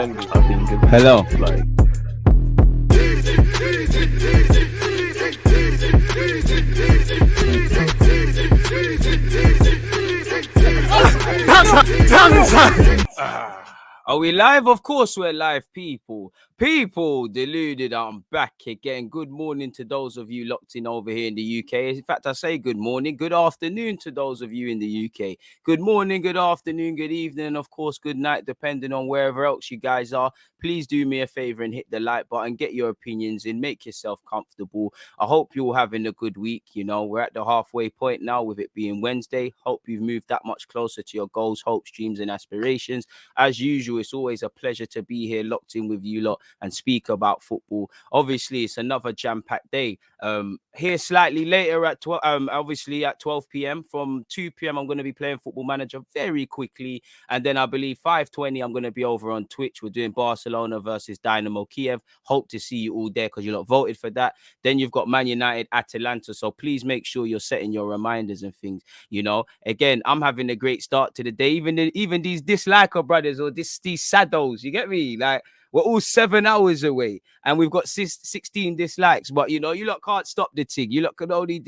Sunday. I think it's Hello. like Are we live? Of course we're live, people. Deluded, I'm back again. Good morning to those of you locked in over here in the UK. In fact, I say good morning, good afternoon to those of you in the UK. Good morning, good afternoon, good evening, of course, good night, depending on wherever else you guys are. Please do me a favor and hit the like button, get your opinions in, make yourself comfortable. I hope you're all having a good week. You know, we're at the halfway point now with it being Wednesday. Hope you've moved that much closer to your goals, hopes, dreams, and aspirations. As usual, it's always a pleasure to be here locked in with you lot and speak about football. Obviously, it's another jam-packed day. Here slightly later at 12, obviously at 12 p.m. From 2 p.m. I'm going to be playing Football Manager very quickly, and then I believe 5:20 I'm going to be over on Twitch. We're doing Barcelona versus Dynamo Kiev. Hope to see you all there because you lot voted for that. Then you've got Man United, Atalanta. So please make sure you're setting your reminders and things. You know, again, I'm having a great start to the day. Even these disliker brothers or these saddos, you get me? Like, we're all 7 hours away and we've got 16 dislikes. But, you know, you lot can't stop the thing. You lot can only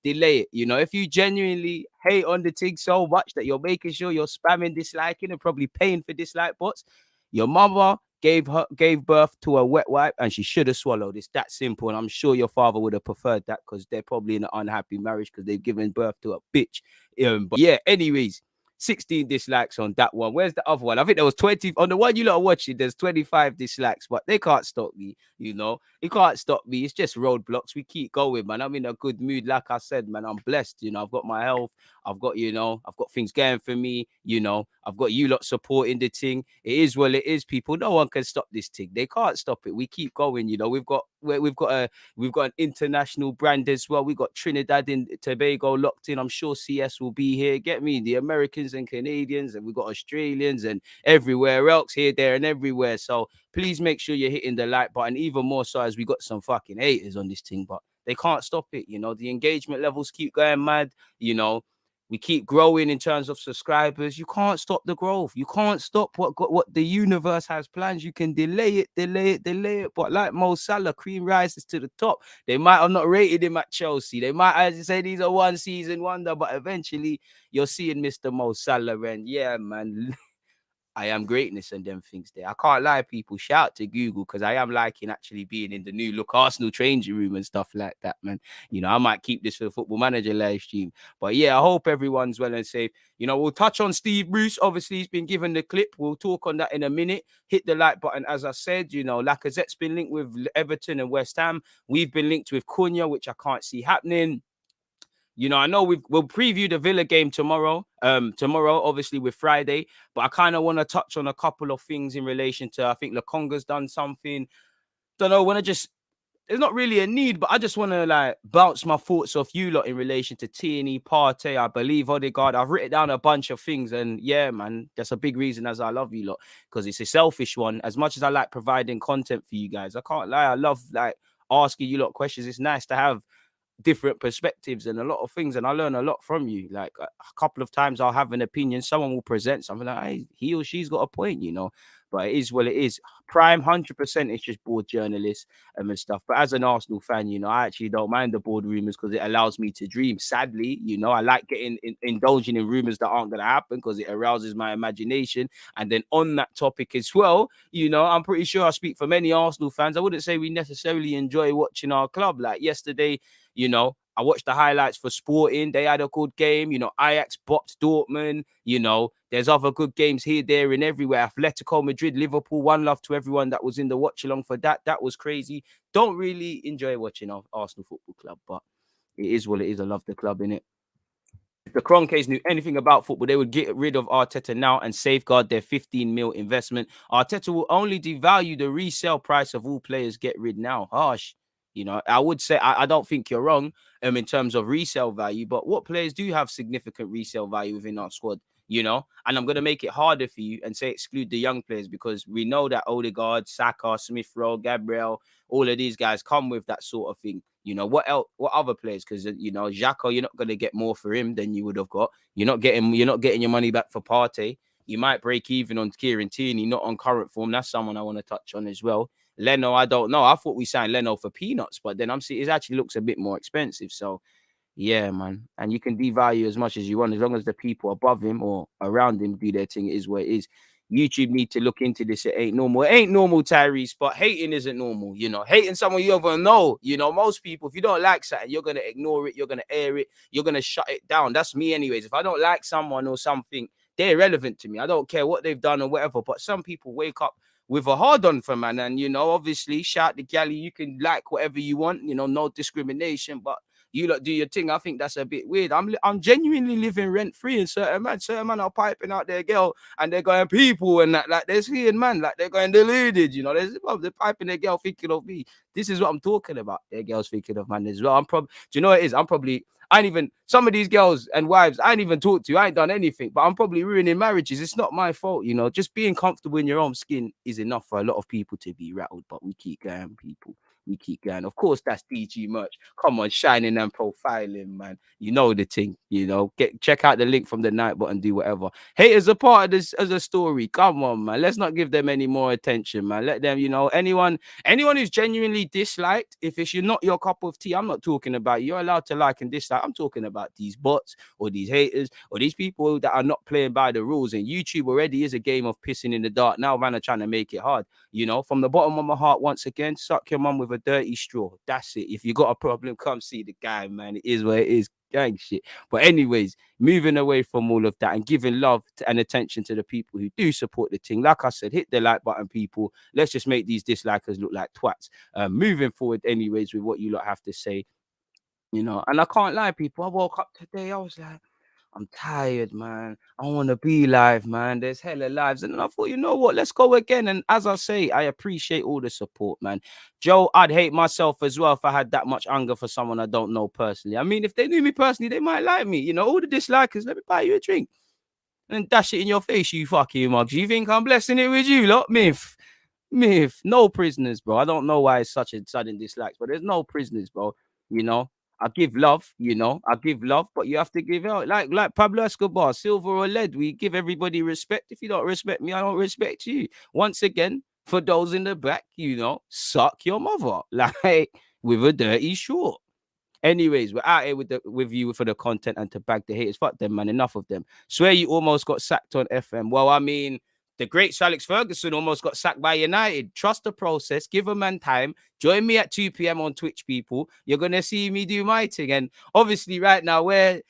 delay it. You know, if you genuinely hate on the thing so much that you're making sure you're spamming disliking and probably paying for dislike bots, your mother gave birth to a wet wipe and she should have swallowed. It's that simple. And I'm sure your father would have preferred that because they're probably in an unhappy marriage because they've given birth to a bitch. But yeah, anyways, 16 dislikes on that one. Where's the other one? I think there was 20 on the one you lot are watching. There's 25 dislikes, but they can't stop me. You know, it can't stop me. It's just roadblocks. We keep going, man. I'm in a good mood. Like I said, man, I'm blessed. You know, I've got my health. I've got, you know, I've got things going for me. You know, I've got you lot supporting the thing. It is well, it is, people. No one can stop this thing. They can't stop it. We keep going. You know, we've got an international brand as well. We've got Trinidad and Tobago locked in. I'm sure CS will be here. Get me? The Americans and Canadians, and we've got Australians and everywhere else here, there, and everywhere. So please make sure you're hitting the like button, even more so as we got some fucking haters on this thing, but they can't stop it. You know, the engagement levels keep going mad. You know, we keep growing in terms of subscribers. You can't stop the growth. You can't stop what the universe has plans. You can delay it. But like Mo Salah, cream rises to the top. They might have not rated him at Chelsea. They might, as you say, these are one season wonder. But eventually, you're seeing Mr. Mo Salah, and yeah, man. I am greatness and them things there. I can't lie, people. Shout out to Google because I am liking actually being in the new look Arsenal changing room and stuff like that, man. You know, I might keep this for the Football Manager live stream. But yeah, I hope everyone's well and safe. You know, we'll touch on Steve Bruce. Obviously, he's been given the clip. We'll talk on that in a minute. Hit the like button. As I said, you know, Lacazette's been linked with Everton and West Ham. We've been linked with Cunha, which I can't see happening. You know, I know we'll preview the Villa game tomorrow. Tomorrow, obviously, with Friday. But I kind of want to touch on a couple of things in relation to, I think Lokonga's done something. Don't know, there's not really a need, but I just want to like bounce my thoughts off you lot in relation to Tierney, Partey, I believe ODEGAARD. I've written down a bunch of things, and yeah, man, that's a big reason as I love you lot because it's a selfish one. As much as I like providing content for you guys, I can't lie. I love like asking you lot questions. It's nice to have different perspectives and a lot of things, and I learn a lot from you. Like a couple of times I'll have an opinion, someone will present something like, hey, he or she's got a point, you know. But it is what it is. Prime 100% it's just board journalists and stuff. But as an Arsenal fan, you know, I actually don't mind the board rumors because it allows me to dream. Sadly, you know, I like indulging in rumors that aren't going to happen because it arouses my imagination. And then on that topic as well, you know, I'm pretty sure I speak for many Arsenal fans. I wouldn't say we necessarily enjoy watching our club. Like yesterday, you know, I watched the highlights for Sporting. They had a good game. You know, Ajax bopped Dortmund. You know, there's other good games here, there, and everywhere. Atletico Madrid, Liverpool. One love to everyone that was in the watch along for that. That was crazy. Don't really enjoy watching Arsenal Football Club, but it is what it is. I love the club, innit? If the Kroenkes knew anything about football, they would get rid of Arteta now and safeguard their 15 mil investment. Arteta will only devalue the resale price of all players. Get rid now. Harsh. You know, I would say I don't think you're wrong in terms of resale value, but what players do have significant resale value within our squad? You know, and I'm going to make it harder for you and say exclude the young players because we know that ODEGAARD, Saka, Smith Rowe, Gabriel, all of these guys come with that sort of thing. You know, what else? What other players? Because, you know, Xhaka, you're not going to get more for him than you would have got. You're not getting your money back for Partey. You might break even on Kieran Tierney, not on current form. That's someone I want to touch on as well. Leno, I don't know. I thought we signed Leno for peanuts, but then I'm seeing it actually looks a bit more expensive. So yeah, man. And you can devalue as much as you want, as long as the people above him or around him do their thing. It is what it is. YouTube need to look into this. It ain't normal. It ain't normal, Tyrese, but hating isn't normal. You know, hating someone you ever know. You know, most people, if you don't like something, you're going to ignore it. You're going to air it. You're going to shut it down. That's me anyways. If I don't like someone or something, they're irrelevant to me. I don't care what they've done or whatever. But some people wake up with a hard on for man. And, you know, obviously, shout the galley. You can like whatever you want. You know, no discrimination. But you lot do your thing. I think that's a bit weird. I'm genuinely living rent free in certain man are piping out their girl and they're going people and that, like they're seeing man, like they're going deluded, you know. They're piping their girl thinking of me. This is what I'm talking about. Their girls thinking of man as well. I'm probably, do you know what it is? I ain't even, some of these girls and wives, I ain't even talked to, I ain't done anything, but I'm probably ruining marriages. It's not my fault, you know. Just being comfortable in your own skin is enough for a lot of people to be rattled, but we keep going, people. We keep going. Of course, that's DG merch. Come on, shining and profiling, man. You know the thing, you know. Check out the link from the night button, do whatever. Haters are part of this as a story. Come on, man. Let's not give them any more attention, man. Let them, you know, anyone who's genuinely disliked, if it's not your cup of tea, I'm not talking about you. You're allowed to like and dislike. I'm talking about these bots or these haters or these people that are not playing by the rules. And YouTube already is a game of pissing in the dark. Now, man, are trying to make it hard. You know, from the bottom of my heart, once again, suck your mum with a dirty straw. That's it. If you got a problem, come see the guy, man. It is what it is. Gang shit. But anyways, moving away from all of that and giving love and attention to the people who do support the thing. Like I said, hit the like button, people. Let's just make these dislikers look like twats. Moving forward, anyways, with what you lot have to say, you know. And I can't lie, people. I woke up today, I was like, I'm tired, man. I want to be live, man. There's hella lives. And I thought, you know what? Let's go again. And as I say, I appreciate all the support, man. Joe, I'd hate myself as well if I had that much anger for someone I don't know personally. I mean, if they knew me personally, they might like me. You know, all the dislikers, let me buy you a drink. And dash it in your face, you fucking mugs. You think I'm blessing it with you, lot? Myth, no prisoners, bro. I don't know why it's such a sudden dislike, but there's no prisoners, bro. You know, I give love, you know, I give love, but you have to give out. Like Pablo Escobar, silver or lead. We give everybody respect. If you don't respect me, I don't respect you. Once again, for those in the back, you know, suck your mother, like with a dirty short. Anyways, we're out here with you for the content and to bag the haters. Fuck them, man. Enough of them. Swear you almost got sacked on FM. Well, I mean, the great Sir Alex Ferguson almost got sacked by United. Trust the process. Give a man time. Join me at 2 p.m. on Twitch, people. You're going to see me do my thing. And obviously, right now, where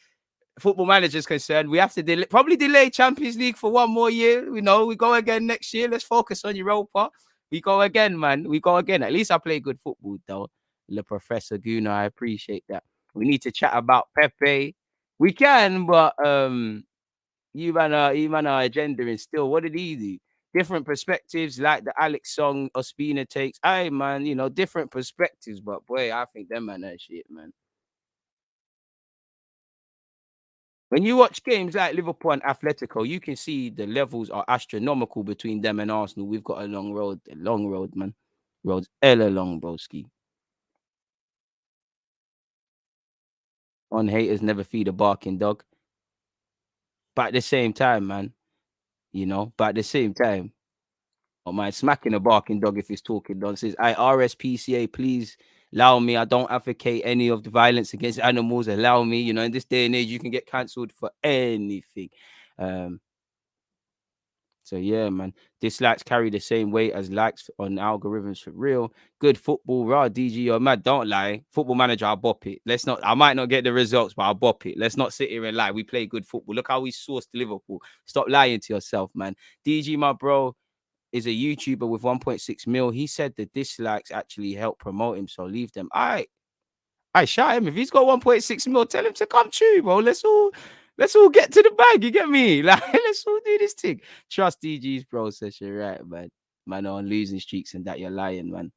Football Manager is concerned, we have to probably delay Champions League for one more year. We know we go again next year. Let's focus on Europa. We go again, man. We go again. At least I play good football, though. Le Professor Gooner, I appreciate that. We need to chat about Pepe. We can, but you man are agenda and still, what did he do? Different perspectives, like the Alex song Ospina takes. Hey man, you know, different perspectives, but boy, I think them man are shit, man. When you watch games like Liverpool and Atletico, you can see the levels are astronomical between them and Arsenal. We've got a long road, man. Road's hella long, broski. On haters never feed a barking dog. But at the same time, man, you know, but at the same time, I don't mind smacking a barking dog if he's talking nonsense. RSPCA, please allow me. I don't advocate any of the violence against animals. Allow me, you know, in this day and age, you can get cancelled for anything. Um, So yeah, man. Dislikes carry the same weight as likes on algorithms for real. Good football, raw DG. You're mad. Don't lie. Football Manager, I'll bop it. Let's not. I might not get the results, but I'll bop it. Let's not sit here and lie. We play good football. Look how we sourced Liverpool. Stop lying to yourself, man. DG, my bro, is a YouTuber with 1.6 mil. He said the dislikes actually help promote him, so leave them. I shout him. If he's got 1.6 mil, tell him to come true, bro. Let's all get to the bag. You get me? Like, let's all do this thing. Trust DG's process. You're right, man. Man, on losing streaks and that you're lying, man.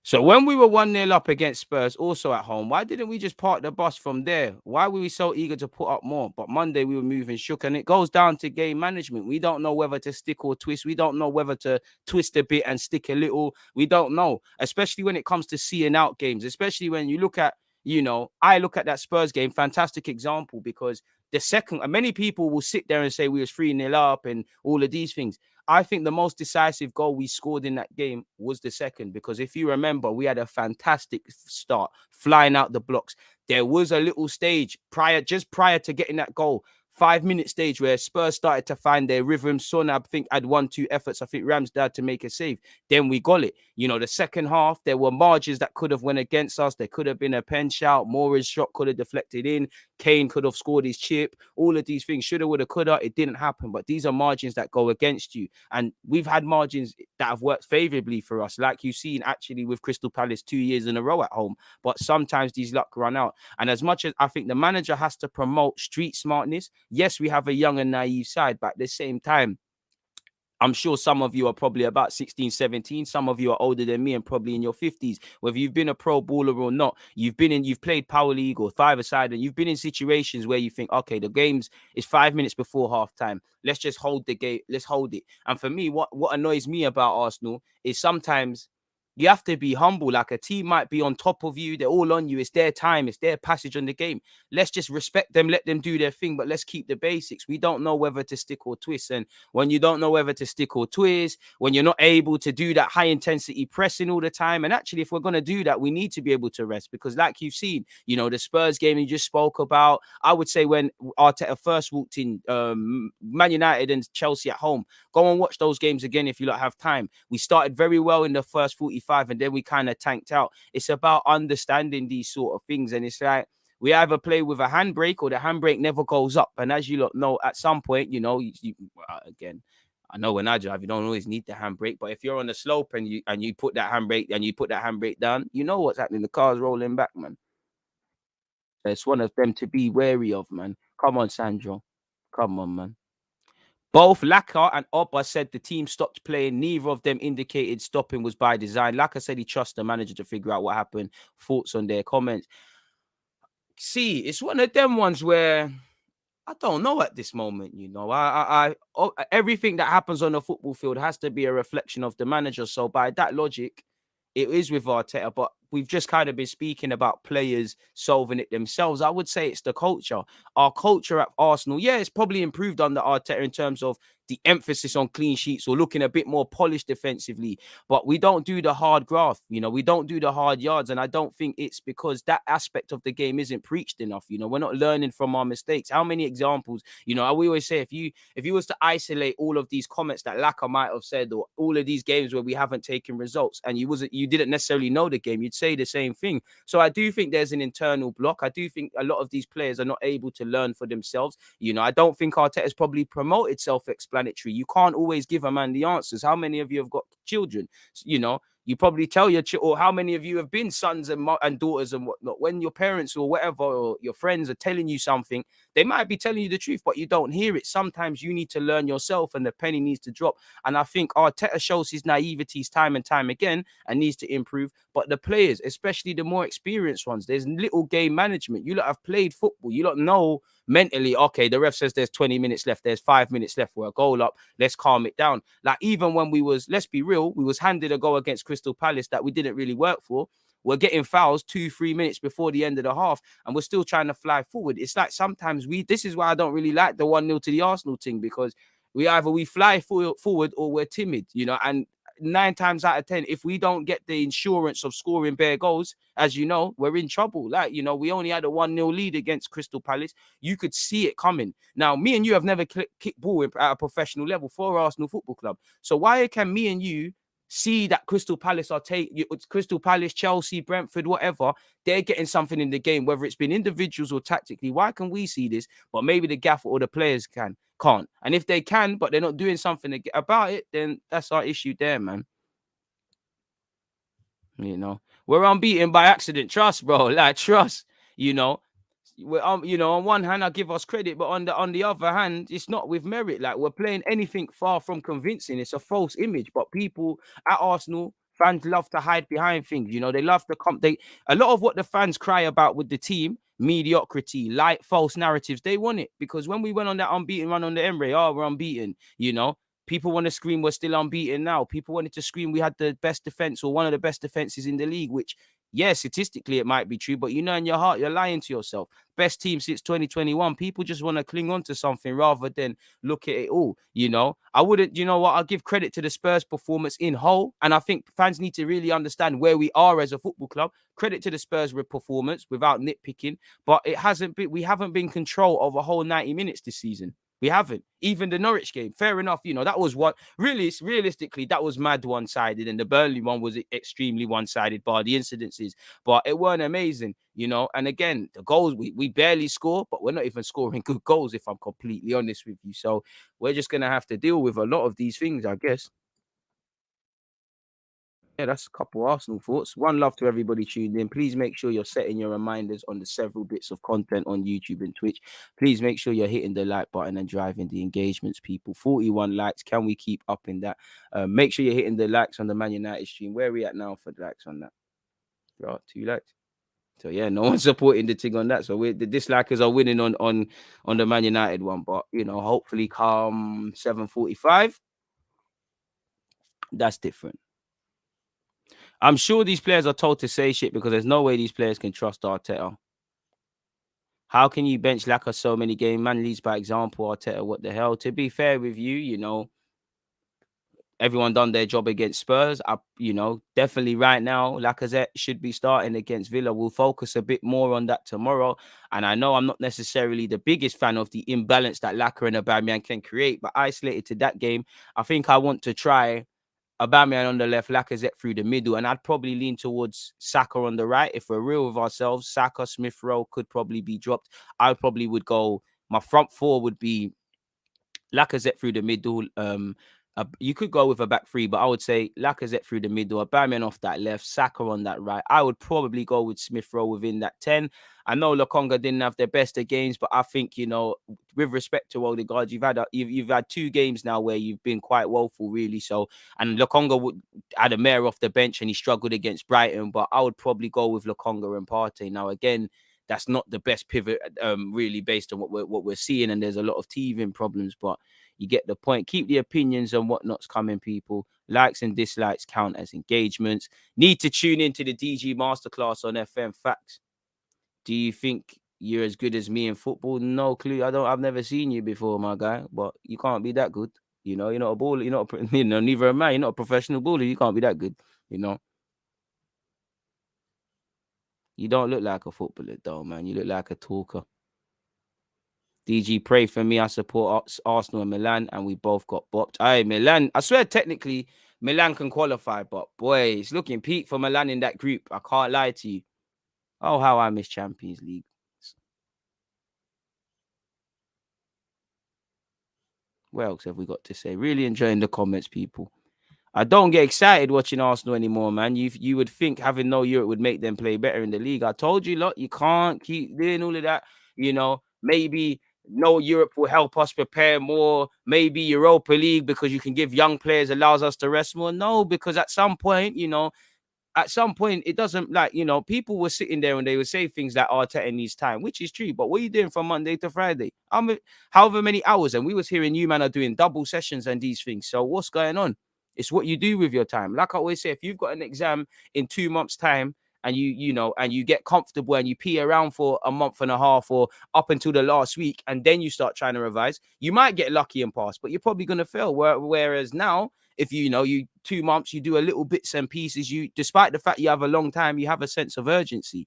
So when we were 1-0 up against Spurs, also at home, why didn't we just park the bus from there? Why were we so eager to put up more? But Monday we were moving shook, and it goes down to game management. We don't know whether to stick or twist. We don't know whether to twist a bit and stick a little. We don't know, especially when it comes to seeing out games, especially when you look at, you know, I look at that Spurs game, fantastic example, because the second, and many people will sit there and say we was 3-0 up and all of these things. I think the most decisive goal we scored in that game was the second, because if you remember, we had a fantastic start, flying out the blocks. There was a little stage just prior to getting that goal, 5-minute stage, where Spurs started to find their rhythm. Son, I think, had 1-2 efforts. I think Ramsdale to make a save. Then we got it. You know, the second half, there were margins that could have went against us. There could have been a pen shout. Mora's shot could have deflected in. Kane could have scored his chip. All of these things, shoulda, woulda, coulda. It didn't happen. But these are margins that go against you. And we've had margins that have worked favorably for us, like you've seen actually with Crystal Palace 2 years in a row at home. But sometimes these luck run out. And as much as I think the manager has to promote street smartness, yes, we have a young and naive side, but at the same time, I'm sure some of you are probably about 16, 17. Some of you are older than me and probably in your 50s. Whether you've been a pro baller or not, you've played Power League or five-a-side, and you've been in situations where you think, okay, the game's is 5 minutes before halftime. Let's just hold the game. Let's hold it. And for me, what annoys me about Arsenal is sometimes you have to be humble. Like, a team might be on top of you. They're all on you. It's their time. It's their passage on the game. Let's just respect them. Let them do their thing. But let's keep the basics. We don't know whether to stick or twist. And when you don't know whether to stick or twist, when you're not able to do that high intensity pressing all the time. And actually, if we're going to do that, we need to be able to rest. Because like you've seen, you know, the Spurs game you just spoke about, I would say when Arteta first walked in, Man United and Chelsea at home, go and watch those games again if you don't have time. We started very well in the first 45 and then we kind of tanked out. It's about understanding these sort of things. And it's like, we either play with a handbrake or the handbrake never goes up. And as you lot know, at some point, you know, again, I know when I drive, you don't always need the handbrake, but if you're on the slope and you put that handbrake down, you know what's happening. The car's rolling back, man. It's one of them to be wary of, man. Come on, Sandro. Come on, man. Both Laka and Oba said the team stopped playing. Neither of them indicated stopping was by design. Laka said he trusts the manager to figure out what happened. Thoughts on their comments? See, it's one of them ones where I don't know at this moment. You know, everything that happens on the football field has to be a reflection of the manager. So by that logic, it is with Arteta, but we've just kind of been speaking about players solving it themselves. I would say it's the culture. Our culture at Arsenal, yeah, it's probably improved under Arteta in terms of the emphasis on clean sheets or looking a bit more polished defensively, but we don't do the hard graft, you know, we don't do the hard yards, and I don't think it's because that aspect of the game isn't preached enough. You know, we're not learning from our mistakes. How many examples, you know, we always say if you was to isolate all of these comments that Laka might have said, or all of these games where we haven't taken results, and you didn't necessarily know the game, you'd say the same thing. So I do think there's an internal block. I do think a lot of these players are not able to learn for themselves. You know, I don't think Arteta's probably promoted self-explanatory. You can't always give a man the answers. How many of you have got children? You know, you probably tell your or how many of you have been sons and daughters and whatnot. When your parents or whatever, or your friends are telling you something, they might be telling you the truth, but you don't hear it. Sometimes you need to learn yourself and the penny needs to drop. And I think Arteta shows his naiveties time and time again and needs to improve. But the players, especially the more experienced ones, there's little game management. You lot have played football. You lot know mentally, okay, the ref says there's 20 minutes left. There's 5 minutes left. We're a goal up. Let's calm it down. Like, even when let's be real, we was handed a goal against Crystal Palace that we didn't really work for. We're getting fouls 2-3 minutes before the end of the half, and we're still trying to fly forward. It's like sometimes this is why I don't really like the 1-0 to the Arsenal thing, because we fly forward or we're timid, you know, and 9 times out of 10, if we don't get the insurance of scoring bare goals, as you know, we're in trouble. Like, you know, we only had a 1-0 lead against Crystal Palace. You could see it coming. Now, me and you have never kicked ball at a professional level for Arsenal Football Club. So why can me and you see that Crystal Palace Crystal Palace, Chelsea, Brentford, whatever, they're getting something in the game, whether it's been individuals or tactically? Why can we see this, but maybe the gaffer or the players can't? And if they can, but they're not doing something about it, then that's our issue there, man. You know, we're unbeaten by accident. Trust, bro. Like, trust. You know, you know, on one hand, I give us credit, but on the other hand, it's not with merit. Like, we're playing anything far from convincing. It's a false image. But people at Arsenal, fans love to hide behind things. You know, they love to a lot of what the fans cry about with the team, mediocrity, light, false narratives. They want it because when we went on that unbeaten run on the Emirates, we're unbeaten. You know, people want to scream we're still unbeaten now. People wanted to scream we had the best defense or one of the best defenses in the league, which Yeah, statistically it might be true, but you know in your heart you're lying to yourself. Best team since 2021. People just want to cling on to something rather than look at it all. You know, I wouldn't, you know what? I'll give credit to the Spurs performance in whole. And I think fans need to really understand where we are as a football club. Credit to the Spurs performance without nitpicking, but it hasn't been, we haven't been control of a whole 90 minutes this season. We haven't. Even the Norwich game, fair enough. You know, that was what really, realistically, that was mad one-sided. And the Burnley one was extremely one-sided by the incidences. But it weren't amazing, you know. And again, the goals, we barely score, but we're not even scoring good goals, if I'm completely honest with you. So we're just going to have to deal with a lot of these things, I guess. Yeah, that's a couple Arsenal thoughts. One love to everybody tuned in. Please make sure you're setting your reminders on the several bits of content on YouTube and Twitch. Please make sure you're hitting the like button and driving the engagements, people. 41 likes. Can we keep up in that? Make sure you're hitting the likes on the Man United stream. Where are we at now for the likes on that? Right, 2 likes. So yeah, no one's supporting the thing on that. So the dislikers are winning on the Man United one. But you know, hopefully come 7:45, that's different. I'm sure these players are told to say shit because there's no way these players can trust Arteta. How can you bench Lacazette so many games? Man leads by example, Arteta. What the hell? To be fair with you, you know, everyone done their job against Spurs. You know, definitely right now, Lacazette should be starting against Villa. We'll focus a bit more on that tomorrow. And I know I'm not necessarily the biggest fan of the imbalance that Lacazette and Aubameyang can create, but isolated to that game, I think I want to try Aubameyang on the left, Lacazette through the middle, and I'd probably lean towards Saka on the right. If we're real with ourselves, Saka, Smith Rowe could probably be dropped. I probably would go, my front four would be Lacazette through the middle. You could go with a back three, but I would say Lacazette through the middle, Aubameyang off that left, Saka on that right. I would probably go with Smith Rowe within that 10. I know Lokonga didn't have their best of games, but I think, you know, with respect to Odegaard, you've had 2 games now where you've been quite woeful, really. So, and Lokonga had a mare off the bench and he struggled against Brighton, but I would probably go with Lokonga and Partey. Now, again, that's not the best pivot, really, based on what we're seeing, and there's a lot of teething problems, but you get the point. Keep the opinions and whatnot's coming, people. Likes and dislikes count as engagements. Need to tune into the DG Masterclass on FM Facts. Do you think you're as good as me in football? No clue. I've never seen you before, my guy, but you can't be that good. You know, you're not a baller. You're not, you know, neither am I. You're not a professional baller. You can't be that good, you know. You don't look like a footballer, though, man. You look like a talker. DG, pray for me. I support Arsenal and Milan, and we both got bopped. Aye, Milan. I swear, technically, Milan can qualify, but boy, it's looking peak for Milan in that group. I can't lie to you. Oh, how I miss Champions League. What else have we got to say? Really enjoying the comments, people. I don't get excited watching Arsenal anymore, man. You would think having no Europe would make them play better in the league. I told you, lot, you can't keep doing all of that. You know, maybe no Europe will help us prepare more. Maybe Europa League because you can give young players allows us to rest more. No, because at some point, you know, it doesn't, like, you know, people were sitting there and they would say things like Arteta needs time, which is true. But what are you doing from Monday to Friday? However many hours, and we was hearing you man are doing double sessions and these things. So what's going on? It's what you do with your time. Like I always say, if you've got an exam in 2 months' time and you know, and you get comfortable and you pee around for a month and a half or up until the last week, and then you start trying to revise, you might get lucky and pass, but you're probably going to fail. Whereas now, if you 2 months, you do a little bits and pieces, despite the fact you have a long time, you have a sense of urgency.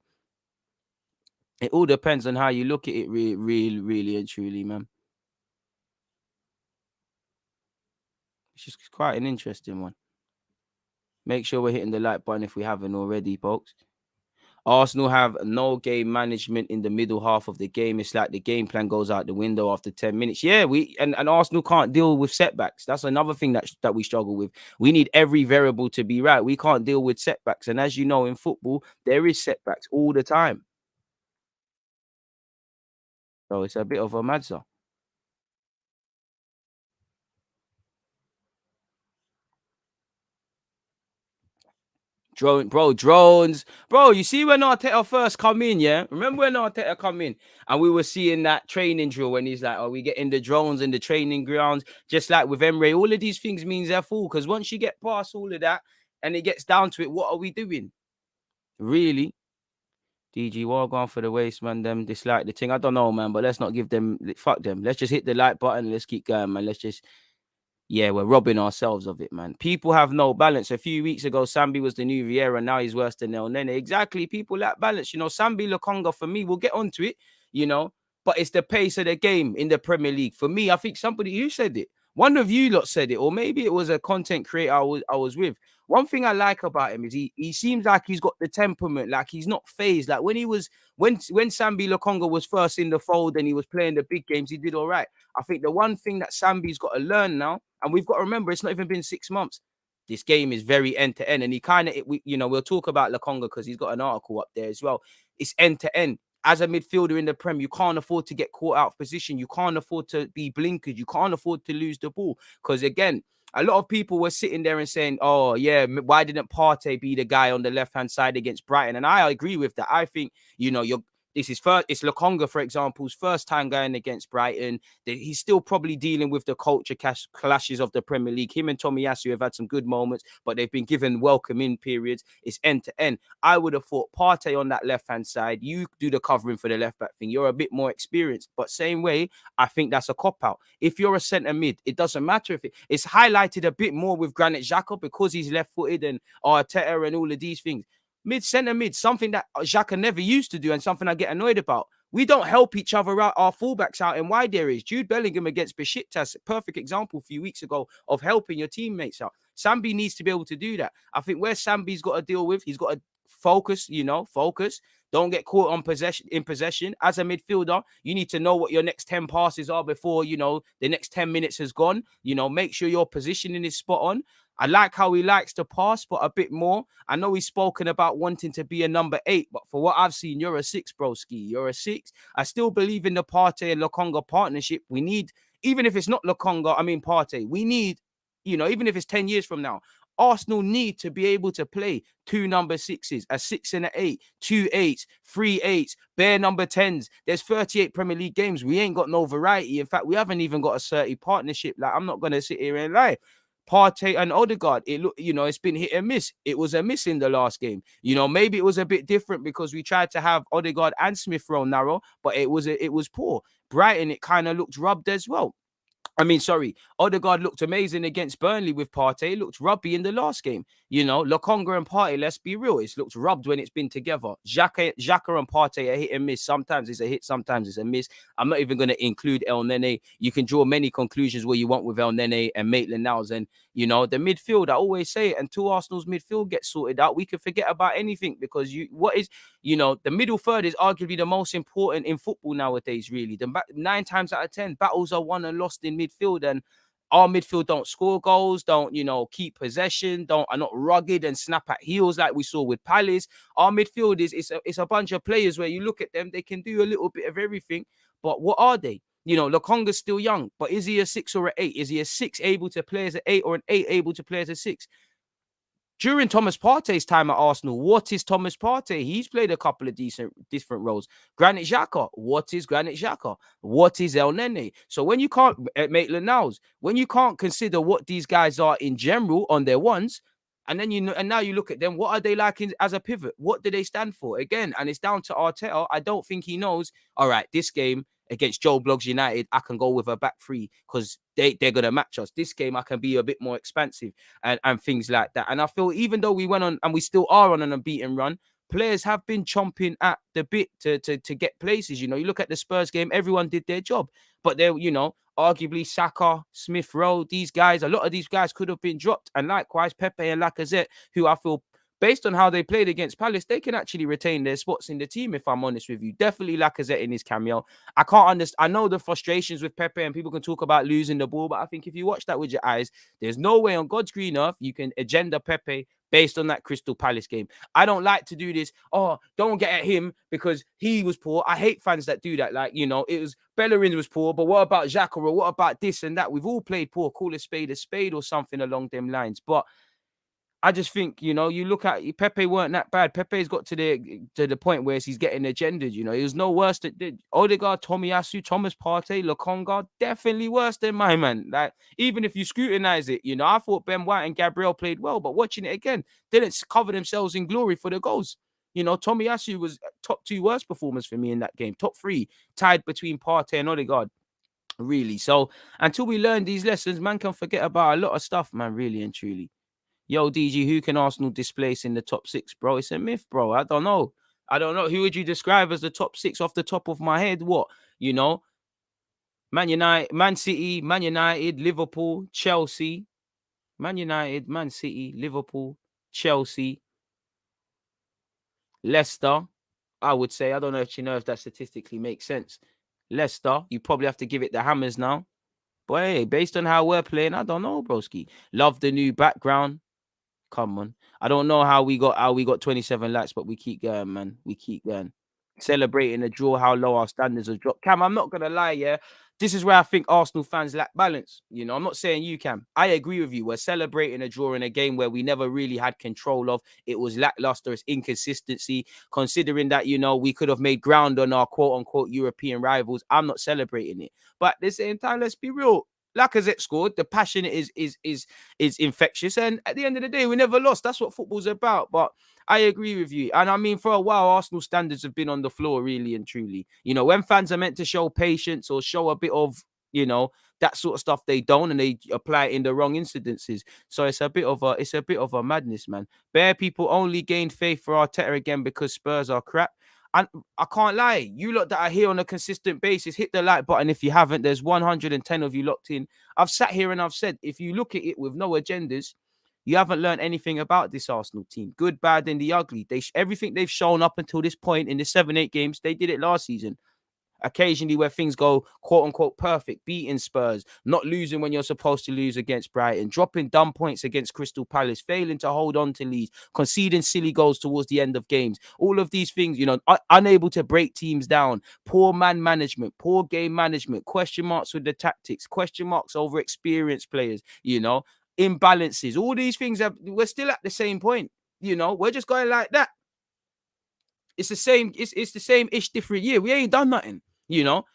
It all depends on how you look at it, really and truly, man. It's just quite an interesting one. Make sure we're hitting the like button if we haven't already, folks. Arsenal have no game management in the middle half of the game. It's like the game plan goes out the window after 10 minutes. Yeah, and Arsenal can't deal with setbacks. That's another thing that we struggle with. We need every variable to be right. We can't deal with setbacks. And as you know, in football, there is setbacks all the time. So it's a bit of a madza. Drones. Bro, you see when Arteta first come in, yeah? Remember when Arteta come in and we were seeing that training drill when he's like, oh, we getting the drones in the training grounds, just like with Emre. All of these things means they're full, because once you get past all of that and it gets down to it, what are we doing? Really? DG War for the waste, man. Them dislike the thing. I don't know, man, but let's not give them, fuck them. Let's just hit the like button. Let's keep going, man. Let's just, yeah, we're robbing ourselves of it, man. People have no balance. A few weeks ago, Sambi was the new Vieira. Now he's worse than El Nene. Exactly. People lack balance. You know, Sambi Lokonga, for me, we'll get onto it, you know, but it's the pace of the game in the Premier League. For me, I think somebody, you said it. One of you lot said it, or maybe it was a content creator I was with. One thing I like about him is he seems like he's got the temperament, like he's not phased. Like when Sambi Lokonga was first in the fold and he was playing the big games, he did all right. I think the one thing that Sambi's got to learn now, and we've got to remember, it's not even been 6 months. This game is very end to end, and he kind of, we'll talk about Lokonga because he's got an article up there as well. It's end to end. As a midfielder in the Prem, you can't afford to get caught out of position. You can't afford to be blinkered. You can't afford to lose the ball because again, a lot of people were sitting there and saying, "Oh yeah, why didn't Partey be the guy on the left hand side against Brighton?" And I agree with that. I think this is first. It's Lokonga, for example's first time going against Brighton. He's still probably dealing with the culture clashes of the Premier League. Him and Tomiyasu have had some good moments, but they've been given welcome in periods. It's end to end. I would have thought Partey on that left hand side. You do the covering for the left back thing. You're a bit more experienced, but same way, I think that's a cop out. If you're a centre mid, it doesn't matter if it's highlighted a bit more with Granit Xhaka because he's left footed and Arteta and all of these things. Centre mid, something that Xhaka never used to do and something I get annoyed about. We don't help each other out, our fullbacks out in wide areas. Jude Bellingham against Besiktas, perfect example a few weeks ago of helping your teammates out. Sambi needs to be able to do that. I think where Sambi's got to deal with, he's got to focus, focus. Don't get caught on possession. As a midfielder, you need to know what your next 10 passes are before, the next 10 minutes has gone. Make sure your positioning is spot on. I like how he likes to pass, but a bit more. I know he's spoken about wanting to be a number 8, but for what I've seen, you're a 6, broski. You're a 6. I still believe in the Partey and Lokonga partnership. We need, even if it's not Partey, we need, even if it's 10 years from now, Arsenal need to be able to play 2 number 6s, a 6 and an 8, 2 8s, 3 8s, bare number 10s. There's 38 Premier League games. We ain't got no variety. In fact, we haven't even got a 30 partnership. Like, I'm not going to sit here and lie. Partey and Odegaard, it's been hit and miss. It was a miss in the last game. Maybe it was a bit different because we tried to have Odegaard and Smith Rowe narrow, but it was poor. Brighton, it kind of looked rubbed as well. Odegaard looked amazing against Burnley with Partey. It looked rubby in the last game. Lokonga and Partey, let's be real, it's looked rubbed when it's been together. Xhaka and Partey are hit and miss. Sometimes it's a hit, sometimes it's a miss. I'm not even going to include El Nene. You can draw many conclusions where you want with El Nene and Maitland-Niles. And, the midfield, I always say it, until Arsenal's midfield gets sorted out, we can forget about anything because the middle third is arguably the most important in football nowadays, really. 9 times out of 10, battles are won and lost in midfield, and our midfield don't score goals, don't keep possession, are not rugged and snap at heels like we saw with Palace. Our midfield is a bunch of players where you look at them, they can do a little bit of everything, but what are they? Lokonga's still young, but is he a 6 or an 8? Is he a 6 able to play as an 8 or an 8 able to play as a 6? During Thomas Partey's time at Arsenal, what is Thomas Partey? He's played a couple of different roles. Granit Xhaka, what is Granit Xhaka? What is El Nene? So when you can't, Maitland-Niles, when you can't consider what these guys are in general on their ones, and then and now you look at them, what are they like as a pivot? What do they stand for? Again, and it's down to Arteta. I don't think he knows, all right, this game against Joe Bloggs United, I can go with a back 3 because they're going to match us. This game, I can be a bit more expansive and things like that. And I feel even though we went on and we still are on an unbeaten run, players have been chomping at the bit to get places. You look at the Spurs game, everyone did their job. But they're, arguably Saka, Smith Rowe, these guys, a lot of these guys could have been dropped. And likewise, Pepe and Lacazette, who I feel, based on how they played against Palace, they can actually retain their spots in the team, if I'm honest with you. Definitely Lacazette in his cameo. I can't understand. I know the frustrations with Pepe and people can talk about losing the ball, but I think if you watch that with your eyes, there's no way on God's green earth you can agenda Pepe based on that Crystal Palace game. I don't like to do this. Oh, don't get at him because he was poor. I hate fans that do that. Like, it was Bellerin was poor, but what about Xhaka or what about this and that? We've all played poor. Call a spade or something along them lines. But I just think, you look at Pepe weren't that bad. Pepe's got to the point where he's getting agendas. He was no worse than Odegaard, Tomiyasu, Thomas Partey, Lokonga, definitely worse than my man. Like, even if you scrutinize it, I thought Ben White and Gabriel played well, but watching it again, didn't cover themselves in glory for the goals. You know, Tomiyasu was top 2 worst performers for me in that game. Top 3, tied between Partey and Odegaard. Really. So until we learn these lessons, man can forget about a lot of stuff, man, really and truly. Yo, DG, who can Arsenal displace in the top 6, bro? It's a myth, bro. I don't know. Who would you describe as the top 6 off the top of my head? What? You know, Man United, Man City, Man United, Liverpool, Chelsea, Man United, Man City, Liverpool, Chelsea, Leicester. I would say, I don't know if that statistically makes sense. Leicester, you probably have to give it the Hammers now. But hey, based on how we're playing, I don't know, broski. Love the new background. Come on. I don't know how we got 27 likes, but we keep going, man. We keep going. Celebrating the draw, how low our standards have dropped. Cam, I'm not gonna lie, yeah. This is where I think Arsenal fans lack balance. You know, I'm not saying you can. I agree with you. We're celebrating a draw in a game where we never really had control of. It was lackluster, it's inconsistency. Considering that, you know, we could have made ground on our quote unquote European rivals. I'm not celebrating it. But at the same time, let's be real. Lacazette scored. The passion is infectious, and at the end of the day, we never lost. That's what football's about. But I agree with you, and I mean, for a while, Arsenal standards have been on the floor, really and truly. You know, when fans are meant to show patience or show a bit of, you know, that sort of stuff, they don't, and they apply it in the wrong incidences. So it's a bit of a madness, man. Bare people only gained faith for Arteta again because Spurs are crap. And I can't lie, you lot that are here on a consistent basis, hit the like button if you haven't. There's 110 of you locked in. I've sat here and I've said, if you look at it with no agendas, you haven't learned anything about this Arsenal team. Good, bad, and the ugly. Everything they've shown up until this point in the 7-8 games, they did it last season. Occasionally where things go quote unquote perfect, beating Spurs, not losing when you're supposed to lose against Brighton, dropping dumb points against Crystal Palace, failing to hold on to leads, conceding silly goals towards the end of games. All of these things, you know, unable to break teams down, poor man management, poor game management, question marks with the tactics, question marks over experienced players, you know, imbalances. All these things, we're still at the same point. You know, we're just going like that. It's the same, it's the same ish different year. We ain't done nothing, you know.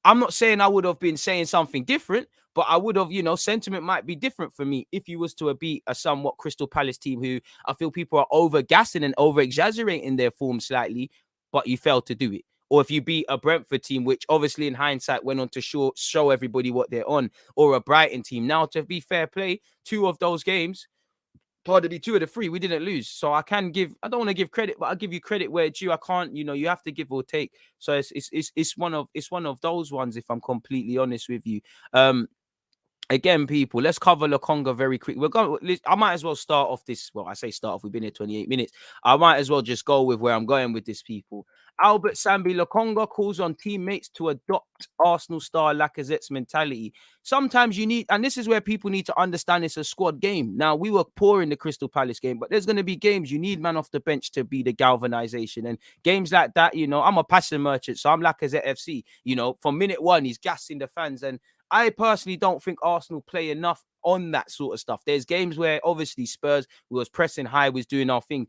I'm not saying I would have been saying something different, but I would have, you know, sentiment might be different for me if you was to beat a somewhat Crystal Palace team who I feel people are over gassing and over exaggerating their form slightly, but you failed to do it. Or if you beat a Brentford team, which obviously in hindsight went on to show everybody what they're on, or a Brighton team. Now, to be fair play, 2 of those games, pardon me, 2 of the 3, we didn't lose. So I don't want to give credit, but I'll give you credit where it's due. I can't, you know, you have to give or take. So it's one of those ones, if I'm completely honest with you. Again, people, let's cover Lokonga very quick. I might as well start off this. Well, I say start off. We've been here 28 minutes. I might as well just go with where I'm going with this, people. Albert Sambi Lokonga calls on teammates to adopt Arsenal star Lacazette's mentality. Sometimes you need, and this is where people need to understand it's a squad game. Now, we were poor in the Crystal Palace game, but there's going to be games you need man off the bench to be the galvanization. And games like that, you know, I'm a passing merchant, so I'm Lacazette FC. You know, from minute one, he's gassing the fans. And I personally don't think Arsenal play enough on that sort of stuff. There's games where obviously Spurs was pressing high, was doing our thing.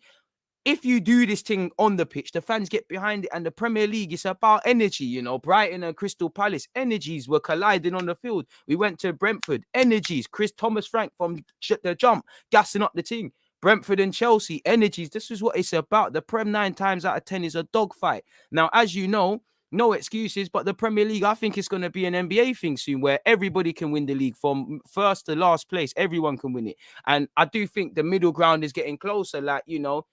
If you do this thing on the pitch, the fans get behind it, and the Premier League is about energy. You know, Brighton and Crystal Palace, energies were colliding on the field. We went to Brentford, energies. Thomas Frank from the jump, gassing up the team. Brentford and Chelsea, energies. This is what it's about. The Prem 9 times out of 10 is a dogfight. Now, as you know, no excuses, but the Premier League, I think it's going to be an NBA thing soon where everybody can win the league from first to last place. Everyone can win it. And I do think the middle ground is getting closer. Like, you know,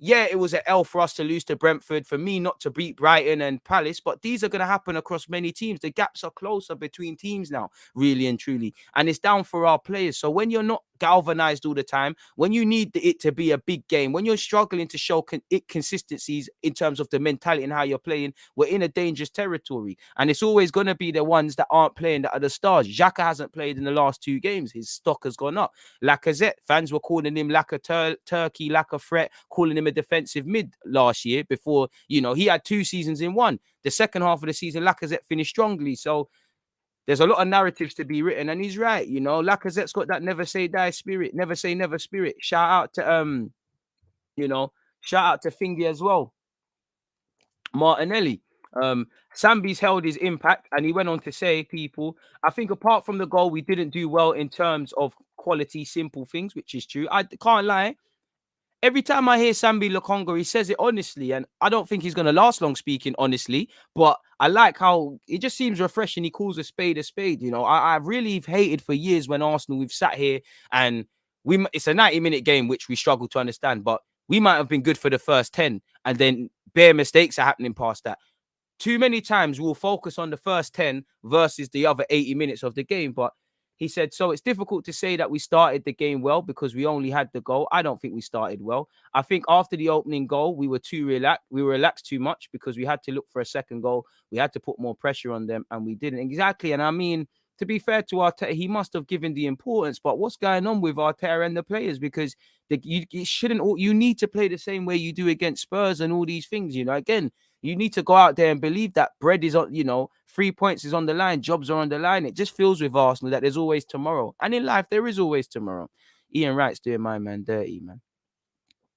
yeah, it was an L for us to lose to Brentford, for me not to beat Brighton and Palace, but these are going to happen across many teams. The gaps are closer between teams now, really and truly. And it's down for our players. So when you're not galvanized all the time, when you need it to be a big game, when you're struggling to show consistencies in terms of the mentality and how you're playing, we're in a dangerous territory. And it's always going to be the ones that aren't playing that are the stars. Xhaka hasn't played in the last 2 games. His stock has gone up. Lacazette, fans were calling him Turkey, threat, calling him a defensive mid last year before, you know, he had 2 seasons in one. The second half of the season, Lacazette finished strongly. So there's a lot of narratives to be written, and he's right. You know, Lacazette's got that never say die spirit, never say never spirit. Shout out to you know, shout out to Fingy as well. Martinelli. Sambi's held his impact, and he went on to say, people, I think apart from the goal, we didn't do well in terms of quality, simple things, which is true. I can't lie. every time I hear Sambi Lokonga, he says it honestly, and I don't think he's going to last long speaking honestly, but I like how it just seems refreshing. He calls a spade a spade. You know, I really hated for years when Arsenal, we've sat here and it's a 90-minute game, which we struggle to understand, but we might have been good for the first 10, and then bare mistakes are happening past that. Too many times we'll focus on the first 10 versus the other 80 minutes of the game. But he said, so it's difficult to say that we started the game well because we only had the goal. I don't think we started well. I think after the opening goal, we were too relaxed. We were relaxed too much because we had to look for a second goal. We had to put more pressure on them, and we didn't. Exactly. And I mean, to be fair to Arteta, he must have given the importance. But what's going on with Arteta and the players? Because you need to play the same way you do against Spurs and all these things. You know, again, you need to go out there and believe that bread is on, 3 points is on the line, jobs are on the line. It just feels with Arsenal that there's always tomorrow. And in life, there is always tomorrow. Ian Wright's doing my man dirty, man.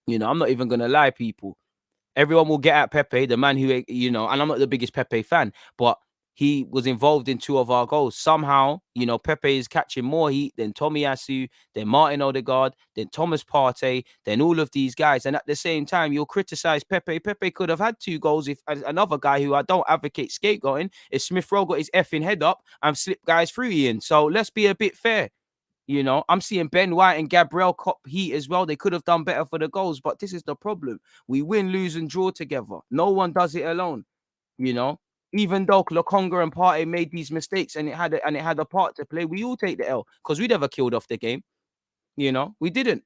You know, I'm not even going to lie, people. Everyone will get at Pepe, the man who, and I'm not the biggest Pepe fan, but he was involved in 2 of our goals. Somehow, Pepe is catching more heat than Tomiyasu, than Martin Odegaard, than Thomas Partey, than all of these guys. And at the same time, you'll criticize Pepe. Pepe could have had 2 goals if another guy who I don't advocate scapegoating, if Smith Rowe got his effing head up and slipped guys through Ian. So let's be a bit fair. I'm seeing Ben White and Gabriel cop heat as well. They could have done better for the goals, but this is the problem. We win, lose, and draw together. No one does it alone. Even though Lokonga and Partey made these mistakes and it had a part to play, we all take the L because we never killed off the game. We didn't.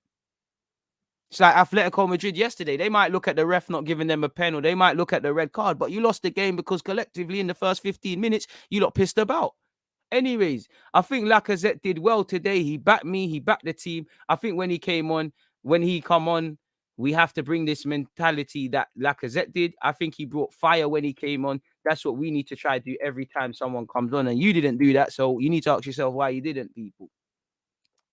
It's like Atletico Madrid yesterday. They might look at the ref not giving them a pen, or they might look at the red card, but you lost the game because collectively in the first 15 minutes, you lot pissed about. Anyways, I think Lacazette did well today. He backed me. He backed the team. I think when he come on, we have to bring this mentality that Lacazette did. I think he brought fire when he came on. That's what we need to try to do every time someone comes on. And you didn't do that. So you need to ask yourself why you didn't, people.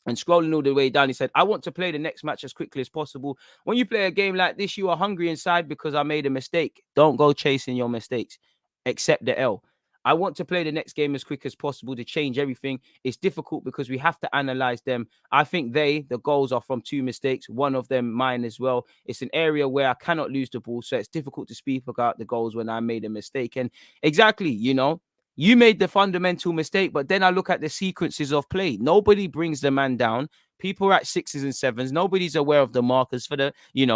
And scrolling all the way down, he said, I want to play the next match as quickly as possible. When you play a game like this, you are hungry inside because I made a mistake. Don't go chasing your mistakes. Accept the L. I want to play the next game as quick as possible to change everything. It's difficult because we have to analyze them. I think the goals are from 2 mistakes. One of them mine as well. It's an area where I cannot lose the ball. So it's difficult to speak about the goals when I made a mistake. And exactly, you made the fundamental mistake, but then I look at the sequences of play. Nobody brings the man down. People are at 6s and 7s. Nobody's aware of the markers for the,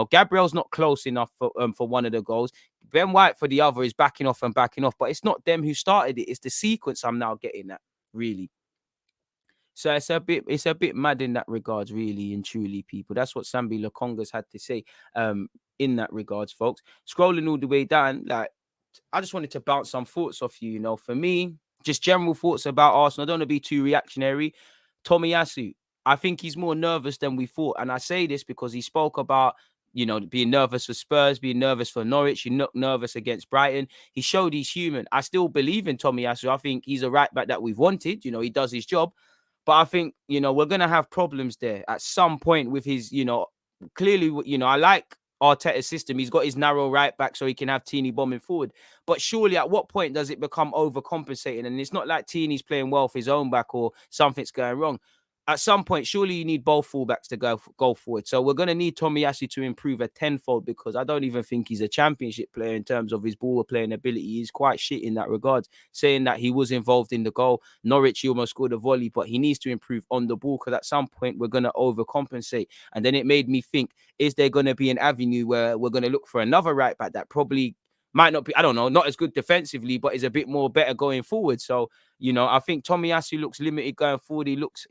Gabriel's not close enough for one of the goals. Ben White for the other is backing off. But it's not them who started it. It's the sequence I'm now getting at, really. So it's a bit mad in that regards, really and truly, people. That's what Sambi Lokonga's had to say in that regards, folks. Scrolling all the way down, like, I just wanted to bounce some thoughts off you. For me, just general thoughts about Arsenal. I don't want to be too reactionary. Tomiyasu, I think he's more nervous than we thought. And I say this because he spoke about, being nervous for Spurs, being nervous for Norwich, nervous against Brighton. He showed he's human. I still believe in Tomiyasu. I think he's a right back that we've wanted. He does his job. But I think, we're going to have problems there at some point with his, clearly, I like Arteta's system. He's got his narrow right back so he can have Tierney bombing forward. But surely at what point does it become overcompensating? And it's not like Tierney's playing well for his own back or something's going wrong. At some point, surely you need both fullbacks to go forward. So we're going to need Tomiyasu to improve a tenfold because I don't even think he's a championship player in terms of his ball playing ability. He's quite shit in that regard. Saying that he was involved in the goal. Norwich, he almost scored a volley, but he needs to improve on the ball because at some point we're going to overcompensate. And then it made me think, is there going to be an avenue where we're going to look for another right back that probably might not be, I don't know, not as good defensively, but is a bit more better going forward. So, I think Tomiyasu looks limited going forward. He looks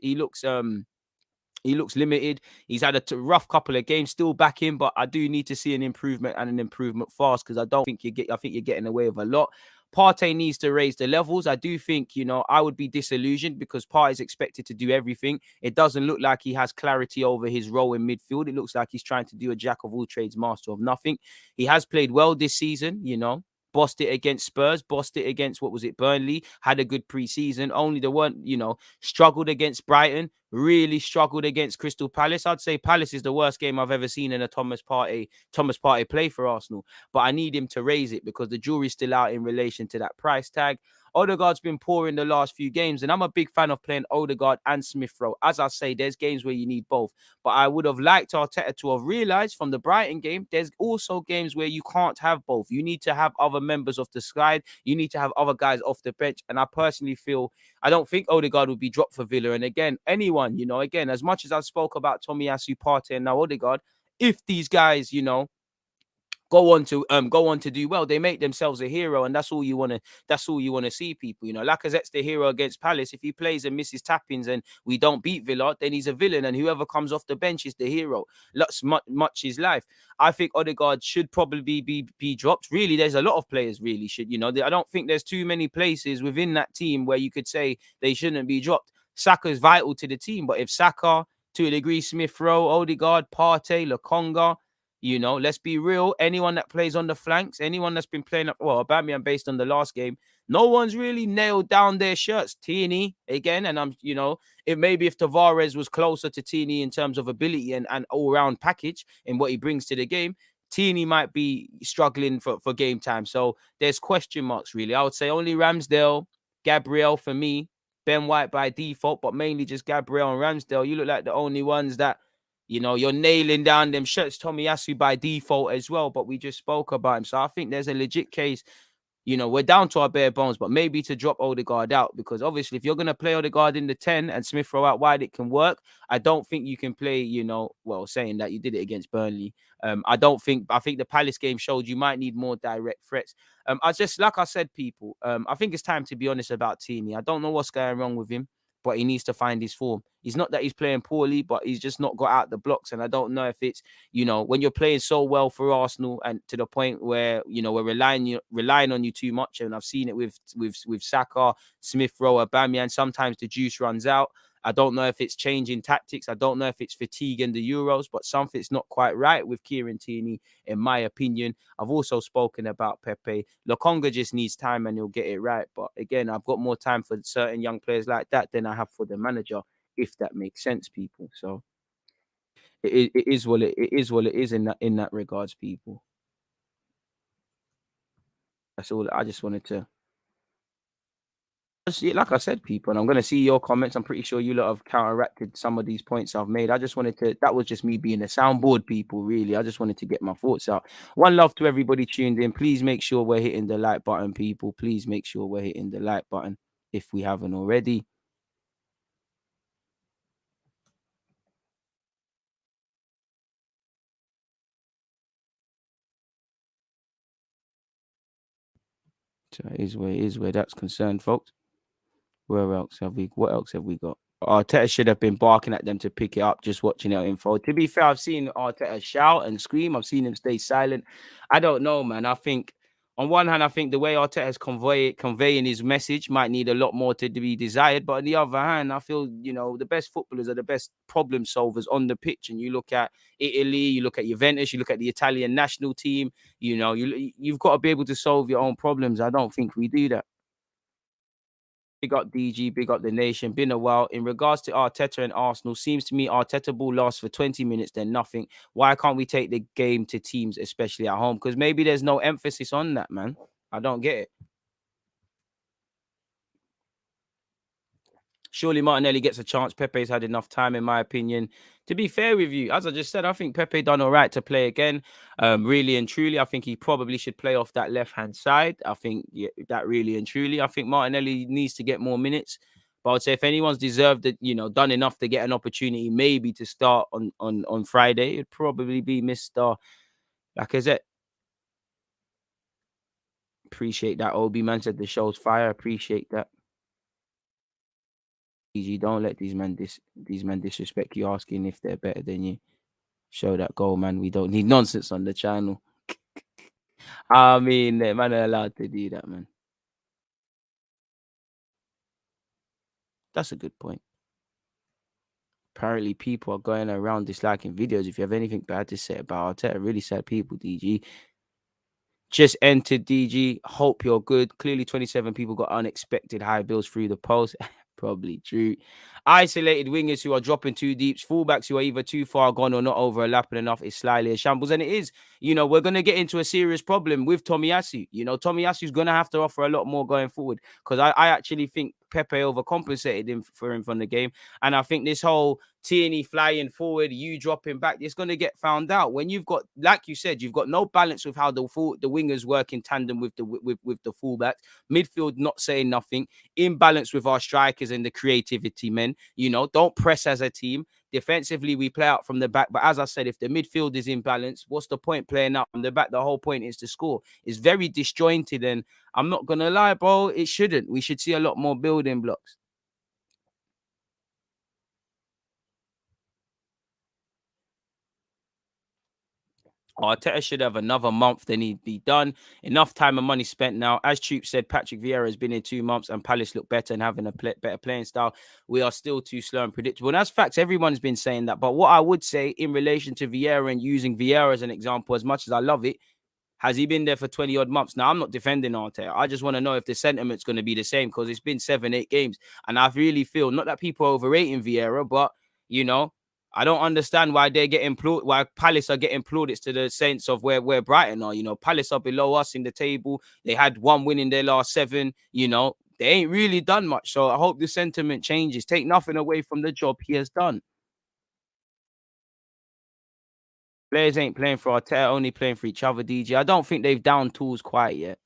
limited. He's had a rough couple of games, still back in, but I do need to see an improvement and an improvement fast because I think you're getting away with a lot. Partey needs to raise the levels. I do think, I would be disillusioned because Partey is expected to do everything. It doesn't look like he has clarity over his role in midfield. It looks like he's trying to do a jack of all trades, master of nothing. He has played well this season, bossed it against Spurs, bossed it against, Burnley, had a good pre-season. Only the one, struggled against Brighton, really struggled against Crystal Palace. I'd say Palace is the worst game I've ever seen in a Thomas Partey play for Arsenal. But I need him to raise it because the jury's still out in relation to that price tag. Odegaard's been poor in the last few games, and I'm a big fan of playing Odegaard and Smith Rowe. As I say, there's games where you need both. But I would have liked Arteta to have realised from the Brighton game, there's also games where you can't have both. You need to have other members of the side. You need to have other guys off the bench. And I personally feel, I don't think Odegaard would be dropped for Villa. And again, anyone, again, as much as I spoke about Tomiyasu, Partey, and now Odegaard, if these guys, go on to do well, they make themselves a hero, and that's all you want to see, people. Lacazette's the hero against Palace. If he plays and misses tappings and we don't beat Villa, then he's a villain, and whoever comes off the bench is the hero. Much is life. I think Odegaard should probably be dropped. Really, there's a lot of players really should. I don't think there's too many places within that team where you could say they shouldn't be dropped. Saka's vital to the team, but if Saka, to a degree, Smith Rowe, Odegaard, Partey, Lokonga, let's be real. Anyone that plays on the flanks, anyone that's been playing up, well, Aubameyang based on the last game, no one's really nailed down their shirts. Tierney again, and if Tavares was closer to Tierney in terms of ability and all-round package in what he brings to the game, Tierney might be struggling for game time. So there's question marks really. I would say only Ramsdale, Gabriel for me, Ben White by default, but mainly just Gabriel and Ramsdale. You look like the only ones that you're nailing down them shirts. Tomiyasu by default as well, but we just spoke about him. So I think there's a legit case. We're down to our bare bones, but maybe to drop Odegaard out, because obviously if you're going to play Odegaard in the 10 and Smith Rowe out wide, it can work. I don't think you can play, saying that you did it against Burnley. I think the Palace game showed you might need more direct threats. Like I said, people, I think it's time to be honest about Tierney. I don't know what's going wrong with him, but he needs to find his form. It's not that he's playing poorly, but he's just not got out the blocks. And I don't know if it's, when you're playing so well for Arsenal and to the point where, we're relying on you too much. And I've seen it with Saka, Smith Rowe, Aubameyang. Sometimes the juice runs out. I don't know if it's changing tactics. I don't know if it's fatigue in the Euros, but something's not quite right with Kieran Tierney, in my opinion. I've also spoken about Pepe. Lokonga just needs time and he'll get it right. But again, I've got more time for certain young players like that than I have for the manager, if that makes sense, people. So it is what it is in that regards, people. That's all. I just wanted to. Like I said, people, and I'm going to see your comments. I'm pretty sure you lot have counteracted some of these points I've made. I just wanted to, that was just me being a soundboard, people, really. I just wanted to get my thoughts out. One love to everybody tuned in. Please make sure we're hitting the like button, people. Please make sure we're hitting the like button if we haven't already. So it is where that's concerned, folks. What else have we got? Arteta should have been barking at them to pick it up, just watching it info. To be fair, I've seen Arteta shout and scream. I've seen him stay silent. I don't know, man. I think on one hand, I think the way Arteta's conveying his message might need a lot more to be desired. But on the other hand, I feel, the best footballers are the best problem solvers on the pitch. And you look at Italy, you look at Juventus, you look at the Italian national team, you've got to be able to solve your own problems. I don't think we do that. Big up DG, big up the nation. Been a while. In regards to Arteta and Arsenal, seems to me Arteta ball lasts for 20 minutes, then nothing. Why can't we take the game to teams, especially at home? Because maybe there's no emphasis on that, man. I don't get it. Surely Martinelli gets a chance. Pepe's had enough time, in my opinion. To be fair with you, as I just said, I think Pepe done all right to play again. Really and truly, I think he probably should play off that left-hand side. I think that really and truly. I think Martinelli needs to get more minutes. But I would say if anyone's deserved it, done enough to get an opportunity maybe to start on Friday, it'd probably be Mr. Lacazette. Appreciate that. Obi man said the show's fire. Appreciate that. EG, don't let these men disrespect you asking if they're better than you. Show that goal, man. We don't need nonsense on the channel. I mean, man are allowed to do that, man. That's a good point. Apparently, people are going around disliking videos. If you have anything bad to say about Arteta, really sad people, DG. Just entered, DG. Hope you're good. Clearly, 27 people got unexpected high bills through the post. Probably true. Isolated wingers who are dropping too deep, fullbacks who are either too far gone or not overlapping enough is slightly a shambles. And it is, we're going to get into a serious problem with Tomiyasu. Tomiyasu's going to have to offer a lot more going forward because I actually think Pepe overcompensated for him from the game. And I think this whole Tierney flying forward, you dropping back, it's going to get found out. When you've got, like you said, you've got no balance with how the wingers work in tandem with the fullbacks. Midfield not saying nothing. Imbalance with our strikers and the creativity, men. Don't press as a team. Defensively, we play out from the back. But as I said, if the midfield is in balance, what's the point playing out from the back? The whole point is to score. It's very disjointed. And I'm not going to lie, bro, it shouldn't. We should see a lot more building blocks. Arteta should have another month, then he'd be done. Enough time and money spent now. As Troop said, Patrick Vieira has been in 2 months and Palace look better and having a better playing style. We are still too slow and predictable. And that's facts. Everyone's been saying that. But what I would say in relation to Vieira and using Vieira as an example, as much as I love it, has he been there for 20 odd months? Now, I'm not defending Arteta. I just want to know if the sentiment's going to be the same because it's been 7-8 games. And I really feel, not that people are overrating Vieira, but, I don't understand why they're getting why Palace are getting plaudits to the sense of where Brighton are. Palace are below us in the table. They had 1 win in their last 7. They ain't really done much. So I hope the sentiment changes. Take nothing away from the job he has done. Players ain't playing for Arteta, only playing for each other, DG. I don't think they've down tools quite yet.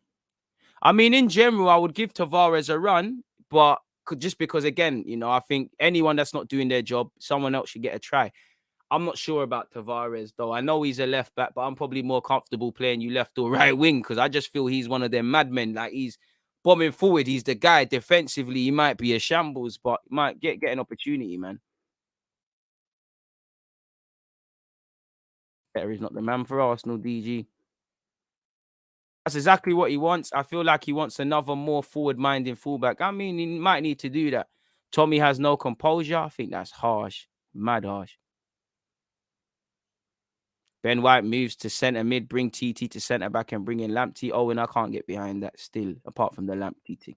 I mean, in general, I would give Tavares a run, but just because, again, I think anyone that's not doing their job, someone else should get a try. I'm not sure about Tavares, though. I know he's a left back, but I'm probably more comfortable playing you left or right wing because I just feel he's one of them madmen. Like, he's bombing forward. He's the guy. Defensively, he might be a shambles, but he might get an opportunity, man. Better he's not the man for Arsenal, DG. That's exactly what he wants. I feel like he wants another more forward-minded fullback. I mean, he might need to do that. Tommy has no composure. I think that's harsh. Mad harsh. Ben White moves to centre mid, bring TT to centre back and bring in Lamptey. Oh, and I can't get behind that still, apart from the Lamptey thing.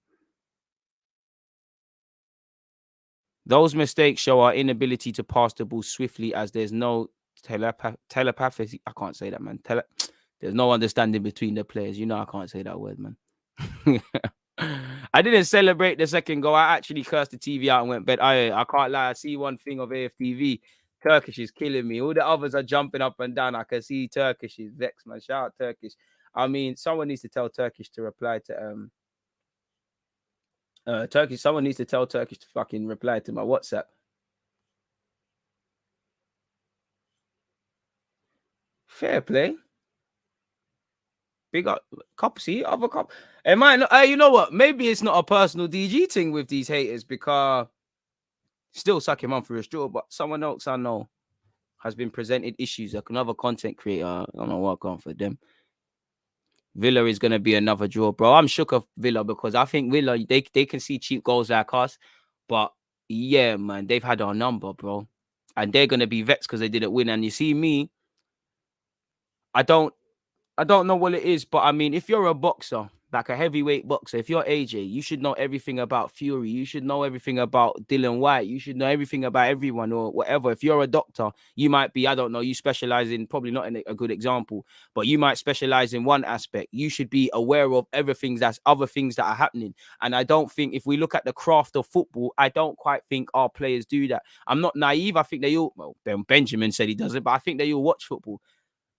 Those mistakes show our inability to pass the ball swiftly as there's no telepathy. I can't say that, man. There's no understanding between the players. I can't say that word, man. I didn't celebrate the second goal. I actually cursed the TV out and went bed. I can't lie. I see one thing of AFTV. Turkish is killing me. All the others are jumping up and down. I can see Turkish is vexed, man. Shout out Turkish. I mean, someone needs to tell Turkish to reply to Turkish. Someone needs to tell Turkish to fucking reply to my WhatsApp. Fair play. Big up, cop. See, other cop. It might not. You know what? Maybe it's not a personal DG thing with these haters because still suck him on for a straw. But someone else I know has been presented issues. Like another content creator. I don't know what going for them. Villa is gonna be another draw, bro. I'm shook of Villa because I think Villa they can see cheap goals like us, but yeah, man, they've had our number, bro, and they're gonna be vexed because they didn't win. And you see me, I don't know what it is, but I mean, if you're a boxer, like a heavyweight boxer, if you're AJ, you should know everything about Fury. You should know everything about Dylan White. You should know everything about everyone or whatever. If you're a doctor, you might be, I don't know, you specialize in, probably not in a good example, but you might specialize in one aspect. You should be aware of everything that's other things that are happening. And I don't think, if we look at the craft of football, I don't quite think our players do that. I'm not naive. I think they all, well, Benjamin said he doesn't, but I think they all watch football.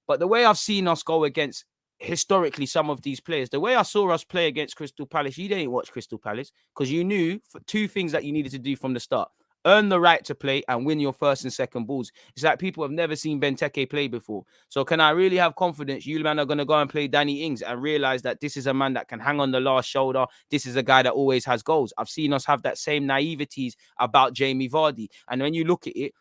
But the way I've seen us go against historically some of these players, the way I saw us play against Crystal Palace, you didn't watch Crystal Palace because you knew for 2 things that you needed to do from the start. Earn the right to play and win your first and second balls. It's like people have never seen Benteke play before. So can I really have confidence you man are going to go and play Danny Ings and realize that this is a man that can hang on the last shoulder? This is a guy that always has goals. I've seen us have that same naiveties about Jamie Vardy. And when you look at it,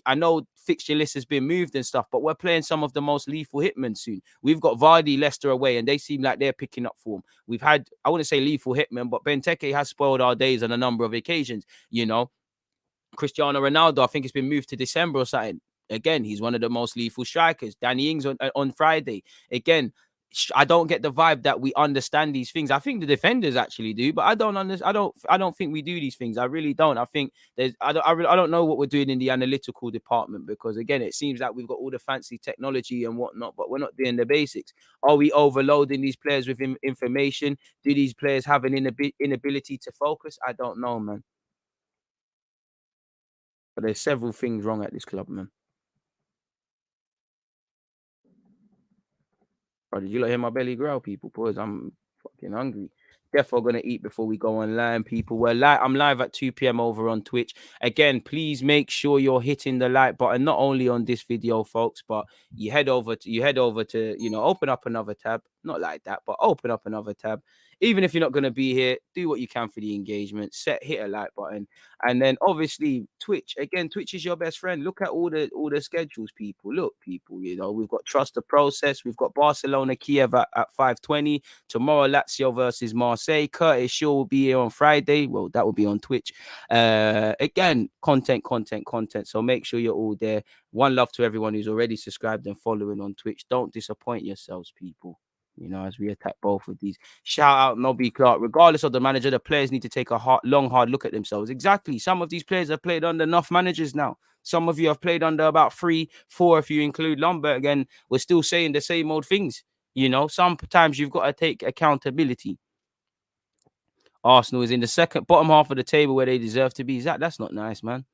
I know fixture list has been moved and stuff, but we're playing some of the most lethal hitmen soon. We've got Vardy, Leicester away, and they seem like they're picking up form. We've had, I wouldn't say lethal hitmen, but Benteke has spoiled our days on a number of occasions, Cristiano Ronaldo, I think it's been moved to December or something. Again, he's one of the most lethal strikers. Danny Ings on Friday. Again, I don't get the vibe that we understand these things. I think the defenders actually do, but I don't understand. I don't think we do these things. I really don't. I think there's. I don't know what we're doing in the analytical department, because again, it seems like we've got all the fancy technology and whatnot, but we're not doing the basics. Are we overloading these players with information? Do these players have an inability to focus? I don't know, man. But there's several things wrong at this club, man. Bro, did you lot hear my belly growl, people? Boys, I'm fucking hungry. Definitely gonna eat before we go online, people. I'm live at 2 p.m. over on Twitch. Again, please make sure you're hitting the like button, not only on this video, folks, but you head over to, open up another tab. Not like that, but open up another tab. Even if you're not gonna be here, do what you can for the engagement. Hit a like button. And then obviously Twitch. Again, Twitch is your best friend. Look at all the schedules, people. Look, people, we've got Trust the Process, we've got Barcelona Kiev at 5:20. Tomorrow, Lazio versus Marseille. Curtis Shaw will be here on Friday. Well, that will be on Twitch. Again, content. So make sure you're all there. One love to everyone who's already subscribed and following on Twitch. Don't disappoint yourselves, people. As we attack both of these. Shout out Nobby Clark. Regardless of the manager, the players need to take a hard look at themselves. Exactly. Some of these players have played under enough managers now. Some of you have played under about 3, 4, if you include Lambert. Again, we're still saying the same old things. Sometimes you've got to take accountability. Arsenal is in the bottom half of the table where they deserve to be. That's not nice, man.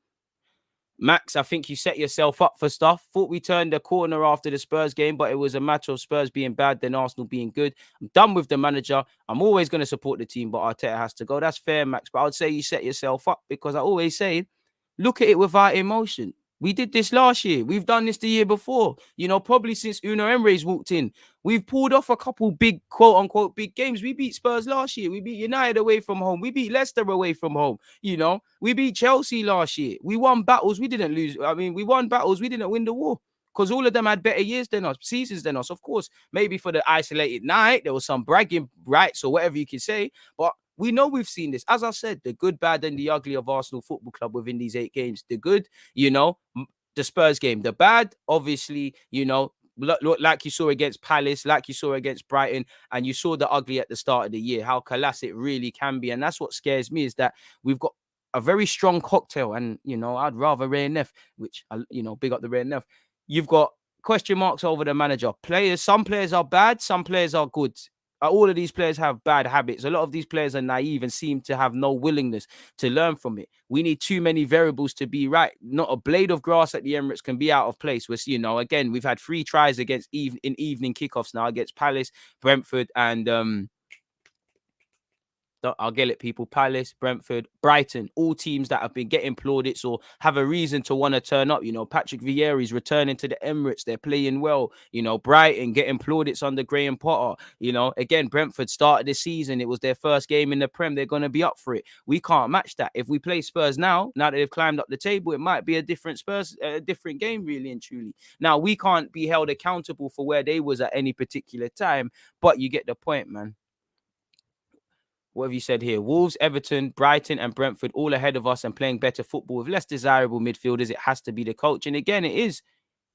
Max, I think you set yourself up for stuff. Thought we turned the corner after the Spurs game, but it was a matter of Spurs being bad, then Arsenal being good. I'm done with the manager. I'm always going to support the team, but Arteta has to go. That's fair, Max. But I would say you set yourself up, because I always say, look at it without emotion. We did this last year. We've done this the year before. Probably since Unai Emery's walked in. We've pulled off a couple big, quote-unquote, big games. We beat Spurs last year. We beat United away from home. We beat Leicester away from home. We beat Chelsea last year. We won battles. We didn't lose. I mean, we won battles. We didn't win the war, because all of them had better years than us, seasons than us. Of course, maybe for the isolated night, there was some bragging rights or whatever you can say. But we know we've seen this. As I said, the good, bad, and the ugly of Arsenal Football Club within these 8 games. The good, the Spurs game. The bad, obviously, like you saw against Palace, like you saw against Brighton, and you saw the ugly at the start of the year, how colossal it really can be. And that's what scares me, is that we've got a very strong cocktail. And, I'd rather Ray Neff, which, big up the Ray Neff. You've got question marks over the manager. Some players are bad, some players are good. All of these players have bad habits. A lot of these players are naive and seem to have no willingness to learn from it. We need too many variables to be right. Not a blade of grass at the Emirates can be out of place. Which, again, we've had 3 tries against in evening kickoffs now against Palace, Brentford, and I'll get it, people. Palace, Brentford, Brighton, all teams that have been getting plaudits or have a reason to want to turn up. Patrick Vieira's returning to the Emirates. They're playing well. Brighton getting plaudits under Graham Potter. Again, Brentford started the season. It was their first game in the Prem. They're going to be up for it. We can't match that. If we play Spurs now that they've climbed up the table, it might be a different different game, really and truly. Now, we can't be held accountable for where they was at any particular time, but you get the point, man. What have you said here? Wolves, Everton, Brighton, and Brentford all ahead of us and playing better football with less desirable midfielders. It has to be the coach. And again, it is.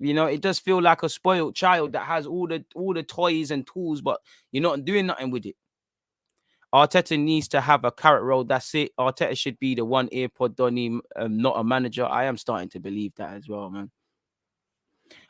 It does feel like a spoiled child that has all the toys and tools, but you're not doing nothing with it. Arteta needs to have a carrot roll. That's it. Arteta should be the one earpod Donny, not a manager. I am starting to believe that as well, man.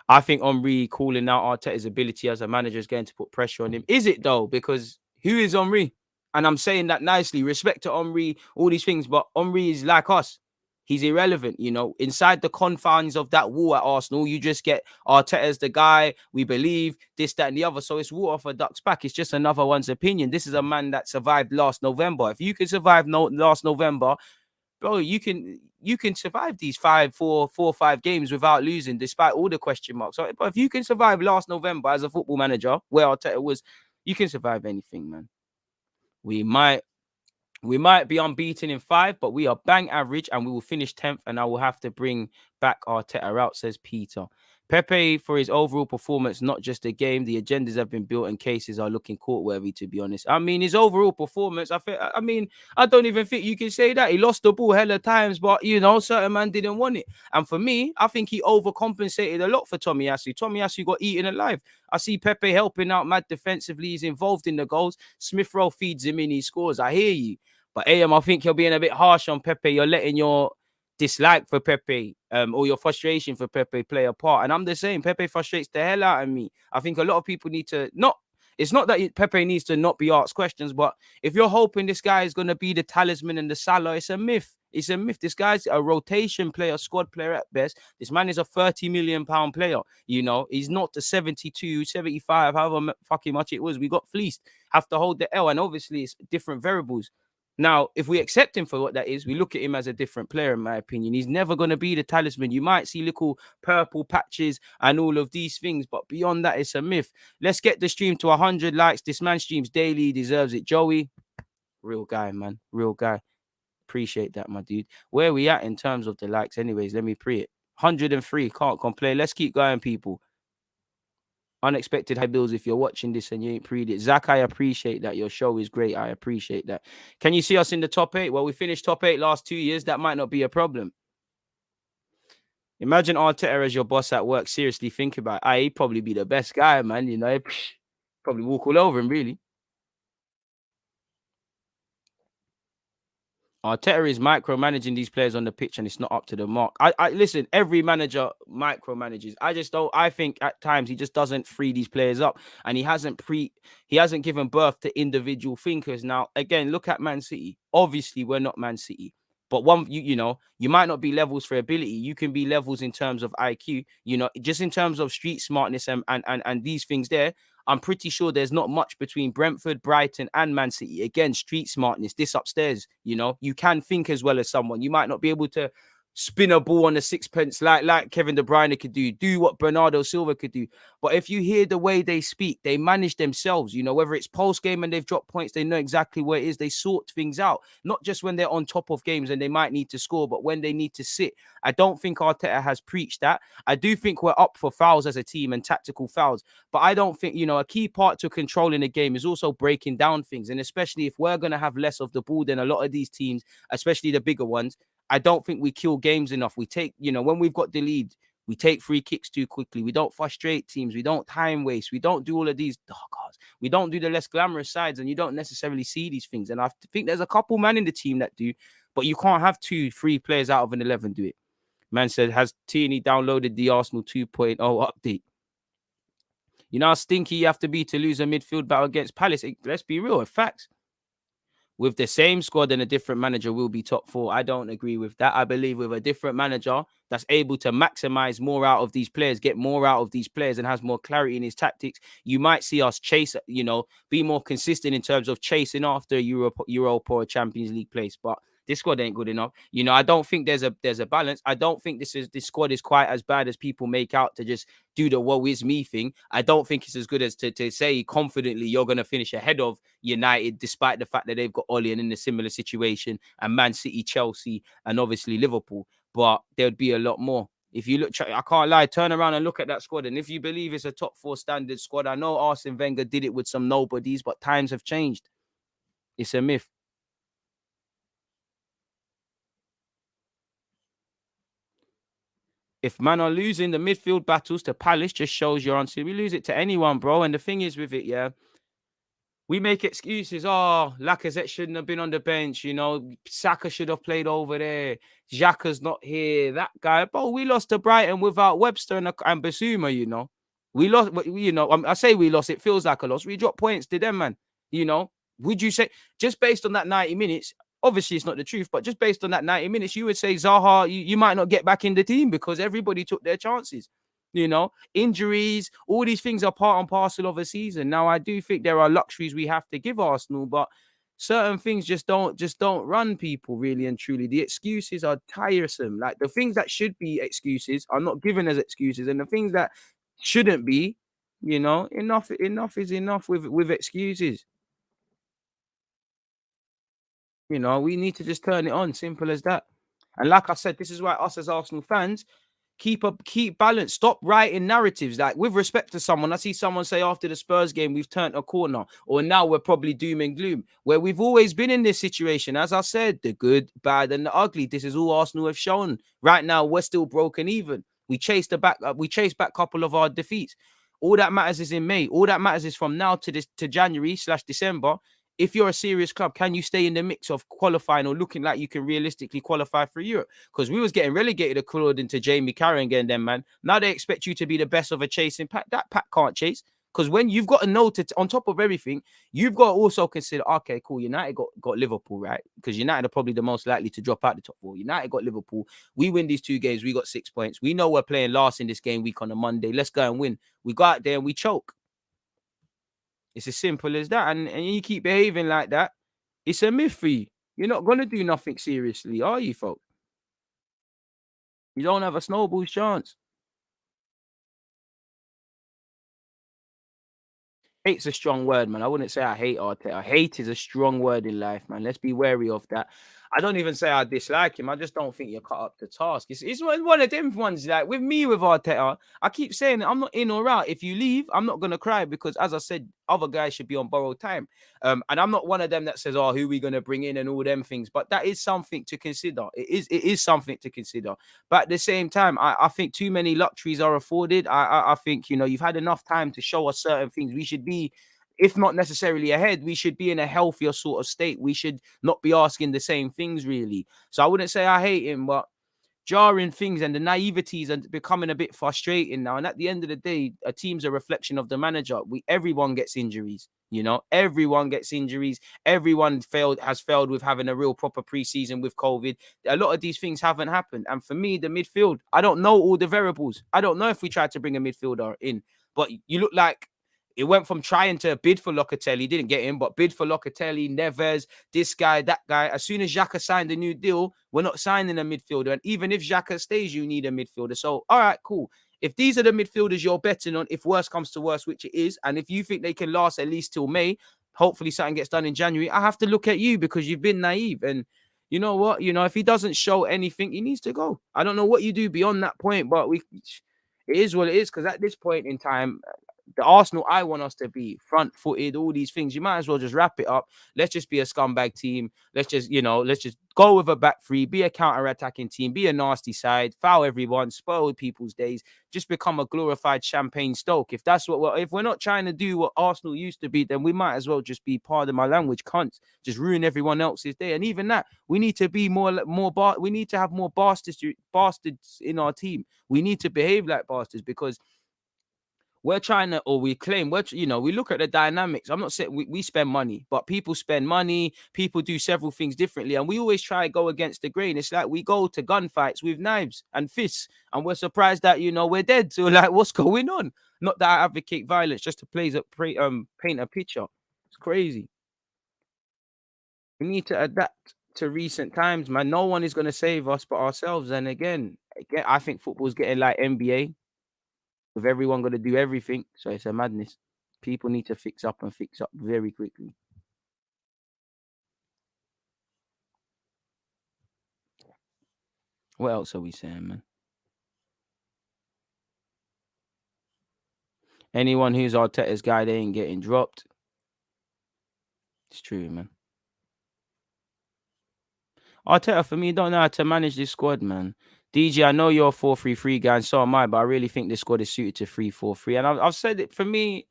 I think Henry calling out Arteta's ability as a manager is going to put pressure on him. Is it though? Because who is Henry? And I'm saying that nicely. Respect to Henry, all these things. But Henry is like us. He's irrelevant, Inside the confines of that wall at Arsenal, you just get Arteta's the guy, we believe, this, that, and the other. So it's water for ducks back. It's just another one's opinion. This is a man that survived last November. If you can survive last November, bro, you can survive these 4 or 5 games without losing, despite all the question marks. So, but if you can survive last November as a football manager, where Arteta was, you can survive anything, man. We might be unbeaten in 5, but we are bang average and we will finish 10th, and I will have to bring back Arteta out, says Peter. Pepe, for his overall performance, not just the game, the agendas have been built and cases are looking court-worthy, to be honest. I mean, his overall performance, I don't even think you can say that. He lost the ball hella times, but, certain man didn't want it. And for me, I think he overcompensated a lot for Tomiyasu. Tomiyasu got eaten alive. I see Pepe helping out mad defensively. He's involved in the goals. Smith Rowe feeds him in, he scores. I hear you. But AM, I think you're being a bit harsh on Pepe. You're letting your dislike for Pepe or your frustration for Pepe play a part. And I'm the same. Pepe frustrates the hell out of me. I think a lot of people need to it's not that Pepe needs to not be asked questions, but if you're hoping this guy is going to be the talisman and the Salah, it's a myth. It's a myth. This guy's a rotation player, squad player at best. This man is a 30 million pound player. He's not the 72, 75, however fucking much it was. We got fleeced. Have to hold the L. And obviously, it's different variables. Now, if we accept him for what that is, we look at him as a different player, in my opinion. He's never going to be the talisman. You might see little purple patches and all of these things, but beyond that, it's a myth. Let's get the stream to 100 likes. This man streams daily. He deserves it. Joey, real guy, man. Real guy. Appreciate that, my dude. Where are we at in terms of the likes? Anyways, let me pre it. 103. Can't complain. Let's keep going, people. Unexpected high bills if you're watching this and you ain't preed it. Zach, I appreciate that. Your show is great. I appreciate that. Can you see us in the top 8? Well, we finished top 8 last 2 years. That might not be a problem. Imagine Arteta as your boss at work. Seriously, think about it. He'd probably be the best guy, man. Probably walk all over him, really. Arteta is micromanaging these players on the pitch and it's not up to the mark. I listen, every manager micromanages. I think at times he just doesn't free these players up and he hasn't given birth to individual thinkers. Now, again, look at Man City. Obviously, we're not Man City. But you might not be levels for ability. You can be levels in terms of IQ, just in terms of street smartness and these things there. I'm pretty sure there's not much between Brentford, Brighton, and Man City. Again, street smartness, this upstairs, you can think as well as someone. You might not be able to spin a ball on a sixpence like Kevin De Bruyne could do what Bernardo Silva could do. But if you hear the way they speak, they manage themselves, whether it's post-game and they've dropped points, they know exactly where it is. They sort things out, not just when they're on top of games and they might need to score, but when they need to sit. I don't think Arteta has preached that. I do think we're up for fouls as a team and tactical fouls, but I don't think, a key part to controlling the game is also breaking down things. And especially if we're going to have less of the ball than a lot of these teams, especially the bigger ones, I don't think we kill games enough. We take, when we've got the lead, we take free kicks too quickly. We don't frustrate teams. We don't time waste. We don't do all of these We don't do the less glamorous sides, and you don't necessarily see these things. And I think there's a couple men in the team that do, but you can't have 2-3 players out of an 11 do it. Man said, has Tierney downloaded the Arsenal 2.0 update? You know how stinky you have to be to lose a midfield battle against Palace? Let's be real, in fact. With the same squad and a different manager, we'll be top 4. I don't agree with that. I believe with a different manager that's able to maximize more out of these players, get more out of these players, and has more clarity in his tactics, you might see us chase, be more consistent in terms of chasing after Europa or Champions League place. But this squad ain't good enough. I don't think there's a balance. I don't think this squad is quite as bad as people make out to just do the woe is me thing. I don't think it's as good as to say confidently you're going to finish ahead of United, despite the fact that they've got Oli and in a similar situation, and Man City, Chelsea, and obviously Liverpool. But there'd be a lot more. If you look, I can't lie, turn around and look at that squad. And if you believe it's a top 4 standard squad, I know Arsene Wenger did it with some nobodies, but times have changed. It's a myth. If man are losing the midfield battles to Palace, just shows your answer. We lose it to anyone, bro. And the thing is with it, we make excuses. Oh, Lacazette shouldn't have been on the bench. Saka should have played over there. Xhaka's not here. That guy. Bro, we lost to Brighton without Webster and Basuma, We lost, I say we lost. It feels like a loss. We dropped points to them, man. Would you say, just based on that 90 minutes, obviously it's not the truth, but just based on that 90 minutes, you would say Zaha, you might not get back in the team because everybody took their chances. Injuries, all these things are part and parcel of a season. Now, I do think there are luxuries we have to give Arsenal, but certain things just don't run people really and truly. The excuses are tiresome. Like the things that should be excuses are not given as excuses, and the things that shouldn't be, enough is enough with excuses. We need to just turn it on. Simple as that. And like I said, this is why us as Arsenal fans, keep balance. Stop writing narratives. Like, with respect to someone, I see someone say after the Spurs game, we've turned a corner, or now we're probably doom and gloom, where we've always been in this situation. As I said, the good, bad, and the ugly. This is all Arsenal have shown. Right now, we're still broken even. We chased back a couple of our defeats. All that matters is in May. All that matters is from now to January/December. If you're a serious club, can you stay in the mix of qualifying or looking like you can realistically qualify for Europe? Because we was getting relegated according to Jamie Carragher and them, man. Now they expect you to be the best of a chasing pack. That pack can't chase. Because when you've got to know, on top of everything, you've got to also consider, okay, cool, United got Liverpool, right? Because United are probably the most likely to drop out the top four. United got Liverpool. We win these 2 games. We got 6 points. We know we're playing last in this game week on a Monday. Let's go and win. We go out there and we choke. It's as simple as that. And you keep behaving like that, it's a myth for you. You're not going to do nothing seriously, are you, folks? You don't have a snowball's chance. Hate's a strong word, man. I wouldn't say I hate Arteta. Hate is a strong word in life, man. Let's be wary of that. I don't even say I dislike him. I just don't think you're cut up to task. It's one of them ones, like with Arteta. I keep saying that I'm not in or out. If you leave, I'm not gonna cry because, as I said, other guys should be on borrowed time. And I'm not one of them that says, "Oh, who we gonna bring in?" and all them things. But that is something to consider. It is something to consider. But at the same time, I think too many luxuries are afforded. I think, you've had enough time to show us certain things. We should be, if not necessarily ahead, we should be in a healthier sort of state. We should not be asking the same things, really. So I wouldn't say I hate him, but jarring things and the naiveties are becoming a bit frustrating now. And at the end of the day, a team's a reflection of the manager. Everyone gets injuries. Everyone gets injuries. Everyone has failed with having a real proper preseason with COVID. A lot of these things haven't happened. And for me, the midfield, I don't know all the variables. I don't know if we tried to bring a midfielder in, but you look like it went from trying to bid for Locatelli, didn't get him, but bid for Locatelli, Neves, this guy, that guy. As soon as Xhaka signed a new deal, we're not signing a midfielder. And even if Xhaka stays, you need a midfielder. So, all right, cool. If these are the midfielders you're betting on, if worse comes to worse, which it is, and if you think they can last at least till May, hopefully something gets done in January, I have to look at you because you've been naive. And you know what? If he doesn't show anything, he needs to go. I don't know what you do beyond that point, but it is what it is, because at this point in time, the Arsenal I want us to be, front-footed, all these things, you might as well just wrap it up. Let's just be a scumbag team. Let's just go with a back three, be a counter-attacking team, be a nasty side, foul everyone, spoil people's days, just become a glorified champagne Stoke. If we're not trying to do what Arsenal used to be, then we might as well just be, pardon my language, cunts, just ruin everyone else's day. And even that, we need to be we need to have more bastards in our team. We need to behave like bastards, because we're trying to, or we claim, we look at the dynamics. I'm not saying we spend money, but people spend money. People do several things differently. And we always try to go against the grain. It's like we go to gunfights with knives and fists, and we're surprised that, we're dead. So, like, what's going on? Not that I advocate violence, just to paint a picture. It's crazy. We need to adapt to recent times, man. No one is going to save us but ourselves. And again, I think football's getting like NBA, with everyone going to do everything. So it's a madness. People need to fix up very quickly. What else are we saying, man? Anyone who's Arteta's guy, they ain't getting dropped. It's true, man. Arteta, for me, don't know how to manage this squad, man. DJ, I know you're a 4-3-3 guy, and so am I, but I really think this squad is suited to 3-4-3. And I've said it, for me,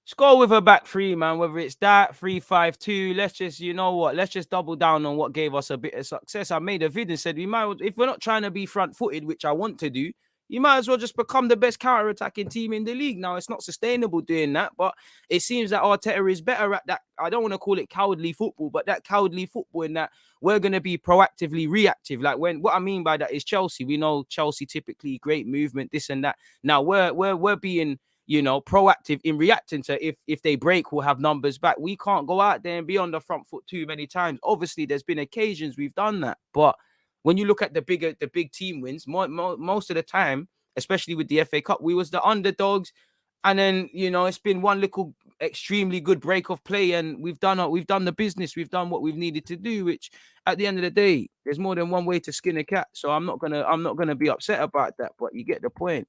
just go with a back three, man. Whether it's that 3-5-2, let's just double down on what gave us a bit of success. I made a video and said if we're not trying to be front-footed, which I want to do, you might as well just become the best counter-attacking team in the league. Now, it's not sustainable doing that, but it seems that Arteta is better at that. I don't want to call it cowardly football, but that cowardly football in that we're going to be proactively reactive. Like, what I mean by that is Chelsea. We know Chelsea typically great movement, this and that. Now, we're being proactive in reacting to if they break, we'll have numbers back. We can't go out there and be on the front foot too many times. Obviously, there's been occasions we've done that, but when you look at the big team wins, most of the time, especially with the FA Cup, we was the underdogs, and then it's been one little extremely good break of play, and we've done the business. We've done what we've needed to do. Which, at the end of the day, there's more than one way to skin a cat. So I'm not gonna be upset about that. But you get the point.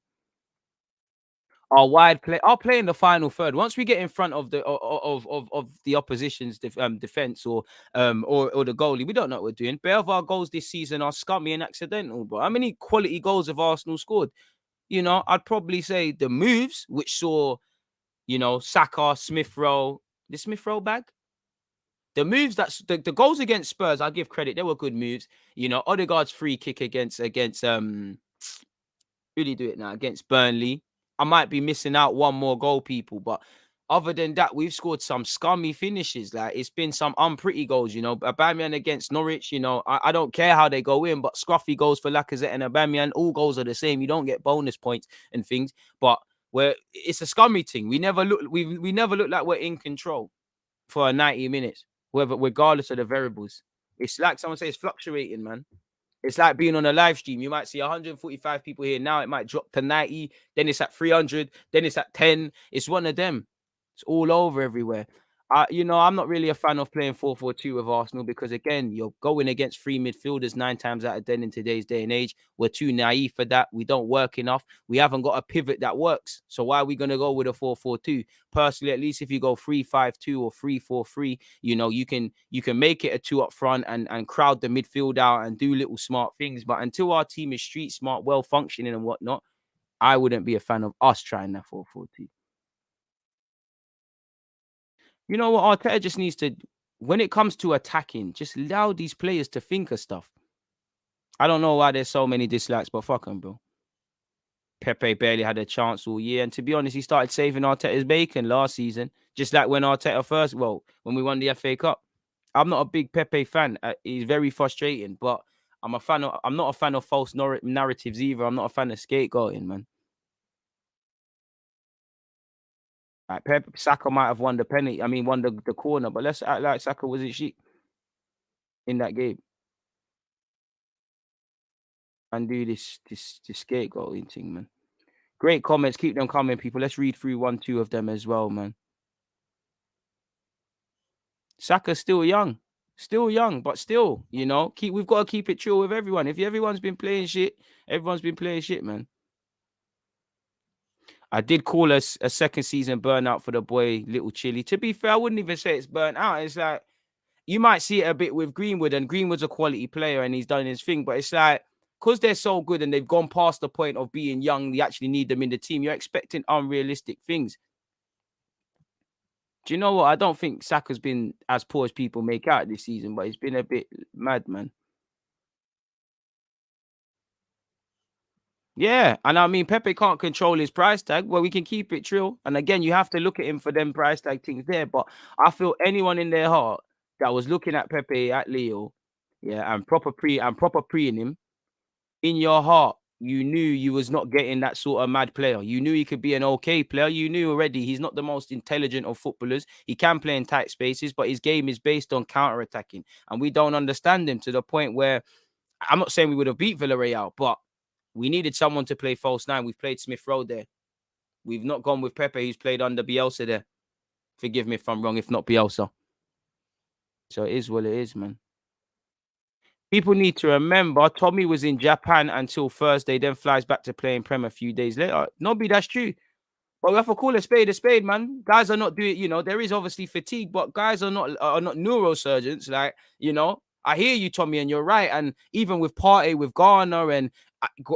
Our play in the final third. Once we get in front of of the opposition's defense or the goalie, we don't know what we're doing. Bare of our goals this season are scummy and accidental. But how many quality goals have Arsenal scored? I'd probably say the moves, which saw, Saka, Smith Rowe, the Smith Rowe bag. The moves the goals against Spurs, I give credit. They were good moves. Odegaard's free kick against really do it now against Burnley. I might be missing out one more goal, people, but other than that, we've scored some scummy finishes. Like, it's been some unpretty goals. Aubameyang against Norwich. I don't care how they go in, but scruffy goals for Lacazette and Aubameyang. All goals are the same. You don't get bonus points and things, but it's a scummy thing. We never look like we're in control for 90 minutes, regardless of the variables. It's like someone says, it's fluctuating, man. It's like being on a live stream. You might see 145 people here. Now it might drop to 90. Then it's at 300. Then it's at 10. It's one of them. It's all over everywhere. I'm not really a fan of playing 4-4-2 with Arsenal because, again, you're going against three midfielders 9 times out of 10 in today's day and age. We're too naive for that. We don't work enough. We haven't got a pivot that works. So why are we going to go with a 4-4-2? Personally, at least if you go 3-5-2 or 3-4-3, you can make it a 2 up front and crowd the midfield out and do little smart things. But until our team is street smart, well functioning and whatnot, I wouldn't be a fan of us trying that 4-4-2. You know what? Arteta just needs to, when it comes to attacking, just allow these players to think of stuff. I don't know why there's so many dislikes, but fuck him, bro. Pepe barely had a chance all year. And to be honest, he started saving Arteta's bacon last season, just like when when we won the FA Cup. I'm not a big Pepe fan. He's very frustrating, but I'm not a fan of false narratives either. I'm not a fan of scapegoating, man. Like Saka might have won the penalty. I mean, won the corner, but let's act like Saka wasn't shit in that game and do this scapegoating thing, man. Great comments. Keep them coming, people. Let's read through 1-2 of them as well, man. Saka's still young, but still, we've got to keep it chill with everyone. If everyone's been playing shit, everyone's been playing shit, man. I did call us a second season burnout for the boy, Little Chilly. To be fair, I wouldn't even say it's burnt out. It's like, you might see it a bit with Greenwood, and Greenwood's a quality player and he's done his thing, but it's like, because they're so good and they've gone past the point of being young, you actually need them in the team. You're expecting unrealistic things. Do you know what? I don't think Saka's been as poor as people make out this season, but he's been a bit mad, man. Yeah, and I mean, Pepe can't control his price tag. Well, we can keep it trill. And again, you have to look at him for them price tag things there. But I feel anyone in their heart that was looking at Pepe, at Leo, yeah, and proper preing him, in your heart, you knew you was not getting that sort of mad player. You knew he could be an okay player. You knew already he's not the most intelligent of footballers. He can play in tight spaces, but his game is based on counter-attacking. And we don't understand him to the point where, I'm not saying we would have beat Villarreal, but we needed someone to play false nine. We've played Smith Rowe there. We've not gone with Pepe, who's played under Bielsa there. Forgive me if I'm wrong, if not Bielsa. So it is what it is, man. People need to remember, Tommy was in Japan until Thursday, then flies back to play in Prem a few days later. Nobby, that's true. But we have to call a spade, man. Guys are not doing, there is obviously fatigue, but guys are not neurosurgeons. Like, I hear you, Tommy, and you're right. And even with Partey, with Garner, and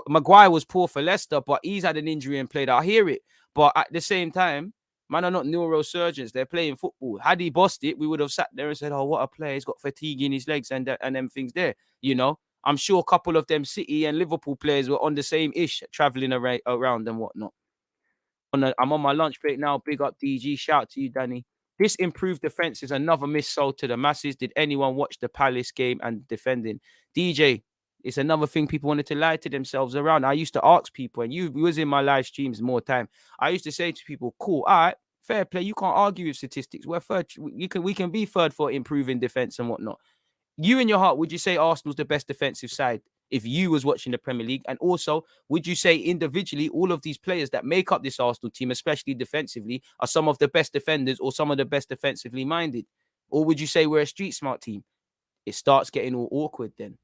Maguire was poor for Leicester, but he's had an injury and played. I hear it. But at the same time, man are not neurosurgeons. They're playing football. Had he bossed it, we would have sat there and said, oh, what a player. He's got fatigue in his legs and them things there. I'm sure a couple of them City and Liverpool players were on the same ish, traveling around and whatnot. I'm on my lunch break now. Big up DG. Shout out to you, Danny. This improved defense is another miss sold to the masses. Did anyone watch the Palace game and defending? DJ, it's another thing people wanted to lie to themselves around. I used to ask people, and you was in my live streams more time. I used to say to people, cool, all right, fair play. You can't argue with statistics. We're third. We can be third for improving defense and whatnot. You in your heart, would you say Arsenal's the best defensive side if you was watching the Premier League? And also, would you say individually all of these players that make up this Arsenal team, especially defensively, are some of the best defenders or some of the best defensively minded? Or would you say we're a street smart team? It starts getting all awkward then.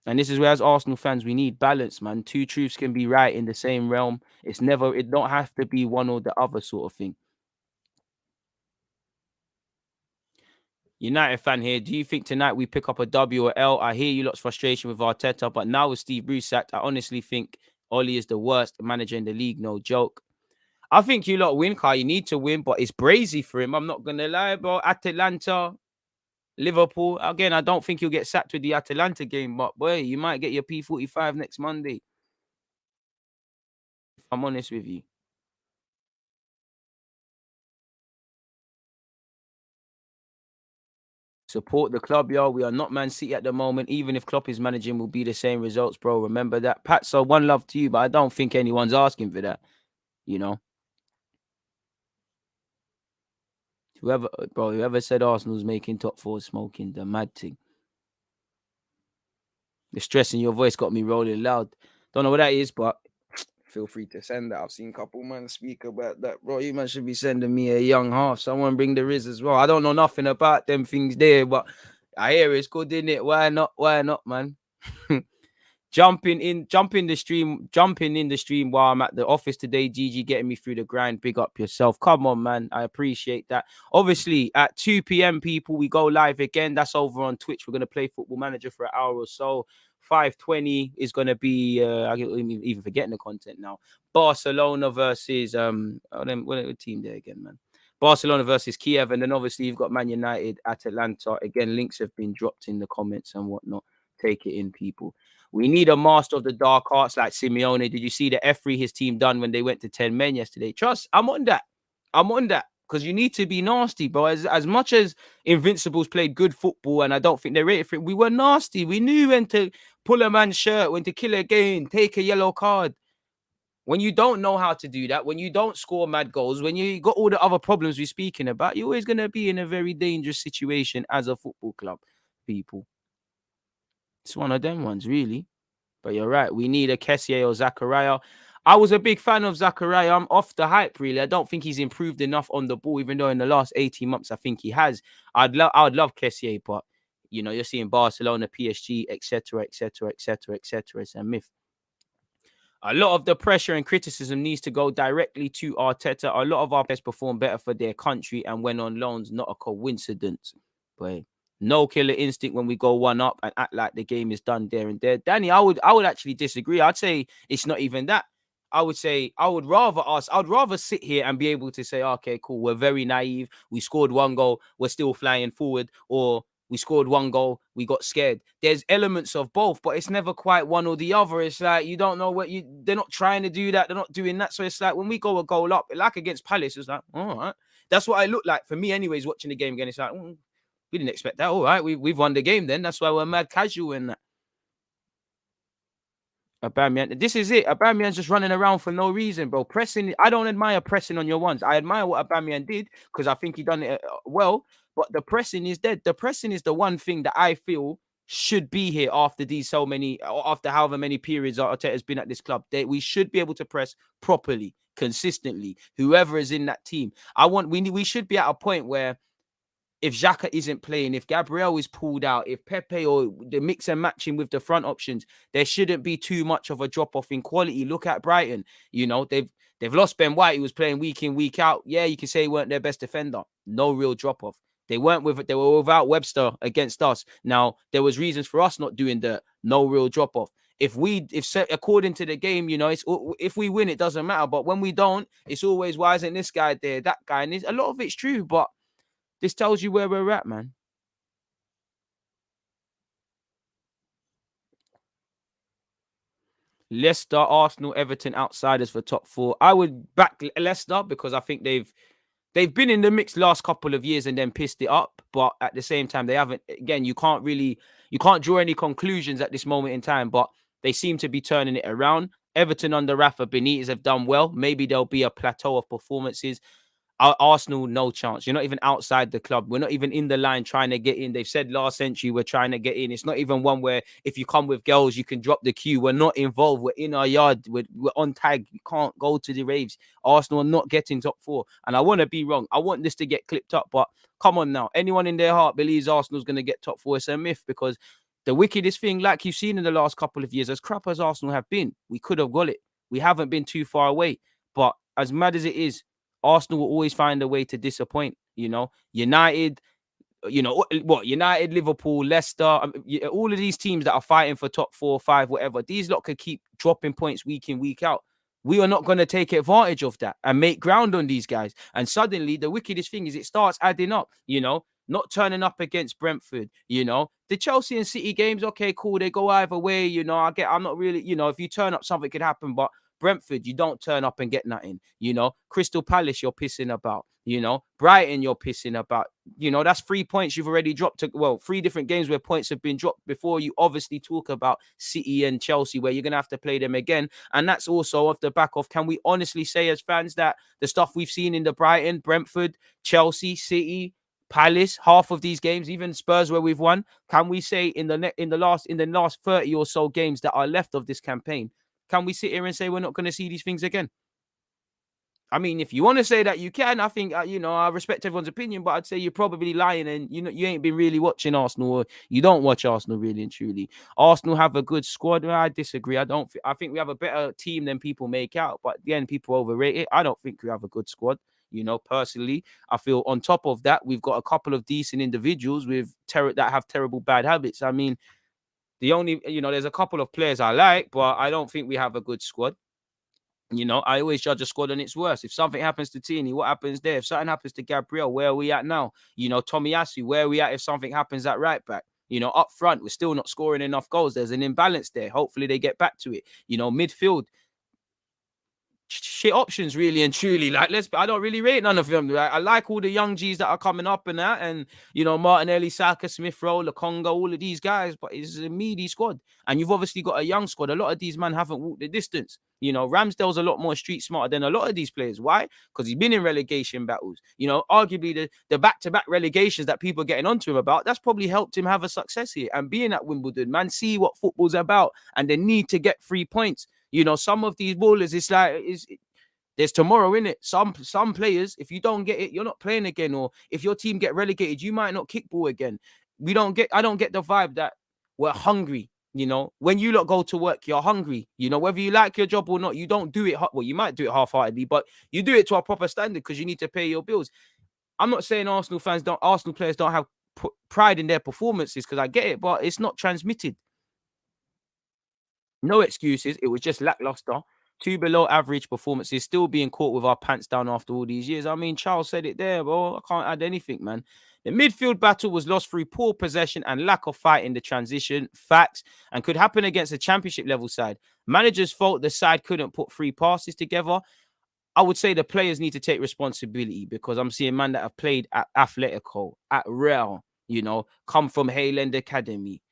And this is where, as Arsenal fans, we need balance, man. Two truths can be right in the same realm. It don't have to be one or the other sort of thing. United fan here. Do you think tonight we pick up a W or L? I hear you lot's frustration with Arteta, but now with Steve Bruce sacked, I honestly think Ollie is the worst manager in the league. No joke. I think you lot win, Kai. You need to win, but it's brazy for him. I'm not going to lie, bro. Atalanta, Liverpool. Again, I don't think you'll get sacked with the Atalanta game, but boy, you might get your P45 next Monday. If I'm honest with you. Support the club, yo. We are not Man City at the moment. Even if Klopp is managing, will be the same results, bro. Remember that. Pat, so one love to you, but I don't think anyone's asking for that. You know, whoever said Arsenal's making top four smoking the mad thing. The stress in your voice got me rolling loud. Don't know what that is, but feel free to send that. I've seen a couple man speak about that, bro. You man should be sending me a young half. Someone bring the Riz as well. I don't know nothing about them things there, but I hear it's good, isn't it? Why not? Why not, man? Jumping in the stream while I'm at the office today. GG getting me through the grind. Big up yourself. Come on, man. I appreciate that. Obviously, at 2 p.m, people, we go live again. That's over on Twitch. We're going to play Football Manager for an hour or so. 5:20 is going to be, I'm even forgetting the content now. Barcelona versus, what team there again, man? Barcelona versus Kiev. And then obviously you've got Man United at Atlanta. Again, links have been dropped in the comments and whatnot. Take it in, people. We need a master of the dark arts like Simeone. Did you see the F3 his team done when they went to 10 men yesterday? Trust, I'm on that. Because you need to be nasty, bro. As much as Invincibles played good football, and I don't think they're rated for it, we were nasty. We knew when to pull a man's shirt, when to kill a game, take a yellow card. When you don't know how to do that, when you don't score mad goals, when you got all the other problems we're speaking about, you're always going to be in a very dangerous situation as a football club, people. It's one of them ones, really. But you're right. We need a Kessié or Zakaria. I was a big fan of Zakaria. I'm off the hype, really. I don't think he's improved enough on the ball, even though in the last 18 months, I think he has. I'd love Kessié, but, you know, you're seeing Barcelona, PSG, etc., etc., etc., etc. It's a myth. A lot of the pressure and criticism needs to go directly to Arteta. A lot of our players perform better for their country and went on loans, not a coincidence. But no killer instinct when we go one up and act like the game is done there and there. Danny, I would actually disagree. I'd say it's not even that. I would rather sit here and be able to say, okay, cool, we're very naive. We scored one goal, we're still flying forward, or we scored one goal, we got scared. There's elements of both, but it's never quite one or the other. It's like you don't know they're not trying to do that, they're not doing that. So it's like when we go a goal up, like against Palace, it's like, all right. That's what I look like for me, anyways, watching the game again. It's like, we didn't expect that. All right, we've won the game then. That's why we're mad casual in that. Aubameyang, this is it. Aubameyang's just running around for no reason, bro. Pressing, I don't admire pressing on your ones. I admire what Aubameyang did because I think he done it well. But the pressing is dead. The pressing is the one thing that I feel should be here after after however many periods Arteta has been at this club. We should be able to press properly, consistently. Whoever is in that team, we should be at a point where, if Xhaka isn't playing, if Gabriel is pulled out, if Pepe or the mix and matching with the front options, there shouldn't be too much of a drop-off in quality. Look at Brighton. You know, they've lost Ben White. He was playing week in, week out. Yeah, you can say he weren't their best defender. No real drop-off. They were without Webster against us. Now, there was reasons for us not doing the no real drop-off. If according to the game, you know, if we win, it doesn't matter. But when we don't, it's always, why isn't this guy there, that guy? And a lot of it's true, but this tells you where we're at, man. Leicester, Arsenal, Everton, outsiders for top four. I would back Leicester because I think they've been in the mix last couple of years and then pissed it up. But at the same time, they haven't. Again, you can't draw any conclusions at this moment in time. But they seem to be turning it around. Everton under Rafa Benitez have done well. Maybe there'll be a plateau of performances. Arsenal, no chance. You're not even outside the club. We're not even in the line trying to get in. They've said last century we're trying to get in. It's not even one where if you come with girls, you can drop the queue. We're not involved. We're in our yard. We're on tag. You can't go to the raves. Arsenal are not getting top four. And I want to be wrong. I want this to get clipped up. But come on now. Anyone in their heart believes Arsenal's going to get top four. It's a myth because the wickedest thing, like you've seen in the last couple of years, as crap as Arsenal have been, we could have got it. We haven't been too far away. But as mad as it is, Arsenal will always find a way to disappoint. United, United, Liverpool, Leicester, all of these teams that are fighting for top 4, 5, whatever. These lot could keep dropping points week in, week out. We are not going to take advantage of that and make ground on these guys. And suddenly, the wickedest thing is it starts adding up. Not turning up against Brentford. The Chelsea and City games. Okay, cool. They go either way. I'm not really. If you turn up, something could happen, but Brentford, you don't turn up and get nothing. Crystal Palace, you're pissing about. Brighton, you're pissing about. That's 3 points you've already dropped. 3 different games where points have been dropped before you obviously talk about City and Chelsea, where you're going to have to play them again. And that's also off the back of, can we honestly say as fans that the stuff we've seen in the Brighton, Brentford, Chelsea, City, Palace, half of these games, even Spurs where we've won, can we say in the last 30 or so games that are left of this campaign, can we sit here and say we're not going to see these things again? I mean, if you want to say that, you can. I think, I respect everyone's opinion, but I'd say you're probably lying and, you ain't been really watching Arsenal, or you don't watch Arsenal really and truly. Arsenal have a good squad. I disagree. I think we have a better team than people make out, but again, people overrate it. I don't think we have a good squad. Personally, I feel on top of that, we've got a couple of decent individuals that have terrible bad habits. I mean, there's a couple of players I like, but I don't think we have a good squad. I always judge a squad on its worst. If something happens to Tierney, what happens there? If something happens to Gabriel, where are we at now? Tomiyasu, where are we at if something happens at right back? Up front, we're still not scoring enough goals. There's an imbalance there. Hopefully they get back to it. Midfield, shit options, really and truly. I don't really rate none of them. I like all the young G's that are coming up and that, and Martinelli, Saka, Smith Rowe, Lokonga, all of these guys, but it's a meaty squad. And you've obviously got a young squad. A lot of these men haven't walked the distance. Ramsdale's a lot more street smarter than a lot of these players. Why? Because he's been in relegation battles. Arguably the back-to-back relegations that people are getting onto him about, that's probably helped him have a success here. And being at Wimbledon, man, see what football's about, and they need to get 3 points. Some of these ballers, there's tomorrow in it. Some players, if you don't get it, you're not playing again. Or if your team get relegated, you might not kick ball again. I don't get the vibe that we're hungry. When you lot go to work, you're hungry. Whether you like your job or not, you don't do it. Well, you might do it half-heartedly, but you do it to a proper standard because you need to pay your bills. I'm not saying Arsenal players don't have pride in their performances, because I get it, but it's not transmitted. No excuses. It was just lackluster. 2 below average performances, still being caught with our pants down after all these years. I mean, Charles said it there, bro. I can't add anything, man. The midfield battle was lost through poor possession and lack of fight in the transition. Facts. And could happen against a championship level side. Manager's fault the side couldn't put 3 passes together. I would say the players need to take responsibility, because I'm seeing men that have played at Atletico, at Real, come from Hayland Academy,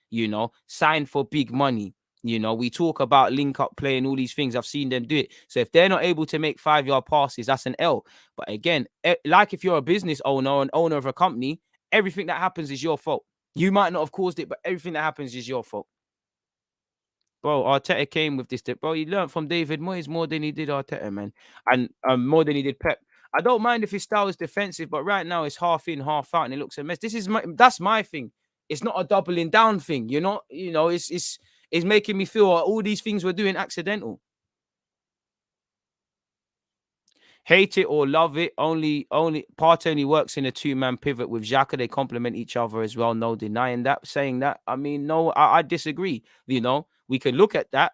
signed for big money. We talk about link up play and all these things. I've seen them do it. So if they're not able to make 5-yard passes, that's an L. But again, like if you're a business owner or an owner of a company, everything that happens is your fault. You might not have caused it, but everything that happens is your fault. Bro, Arteta came with this. Bro, he learned from David Moyes more than he did Arteta, man. And more than he did Pep. I don't mind if his style is defensive, but right now it's half in, half out, and it looks a mess. That's my thing. It's not a doubling down thing. It's making me feel like all these things we're doing accidental. Hate it or love it, only Partey only works in a 2-man pivot with Xhaka. They complement each other as well. No denying that. Saying that, I mean, no, I disagree. We can look at that,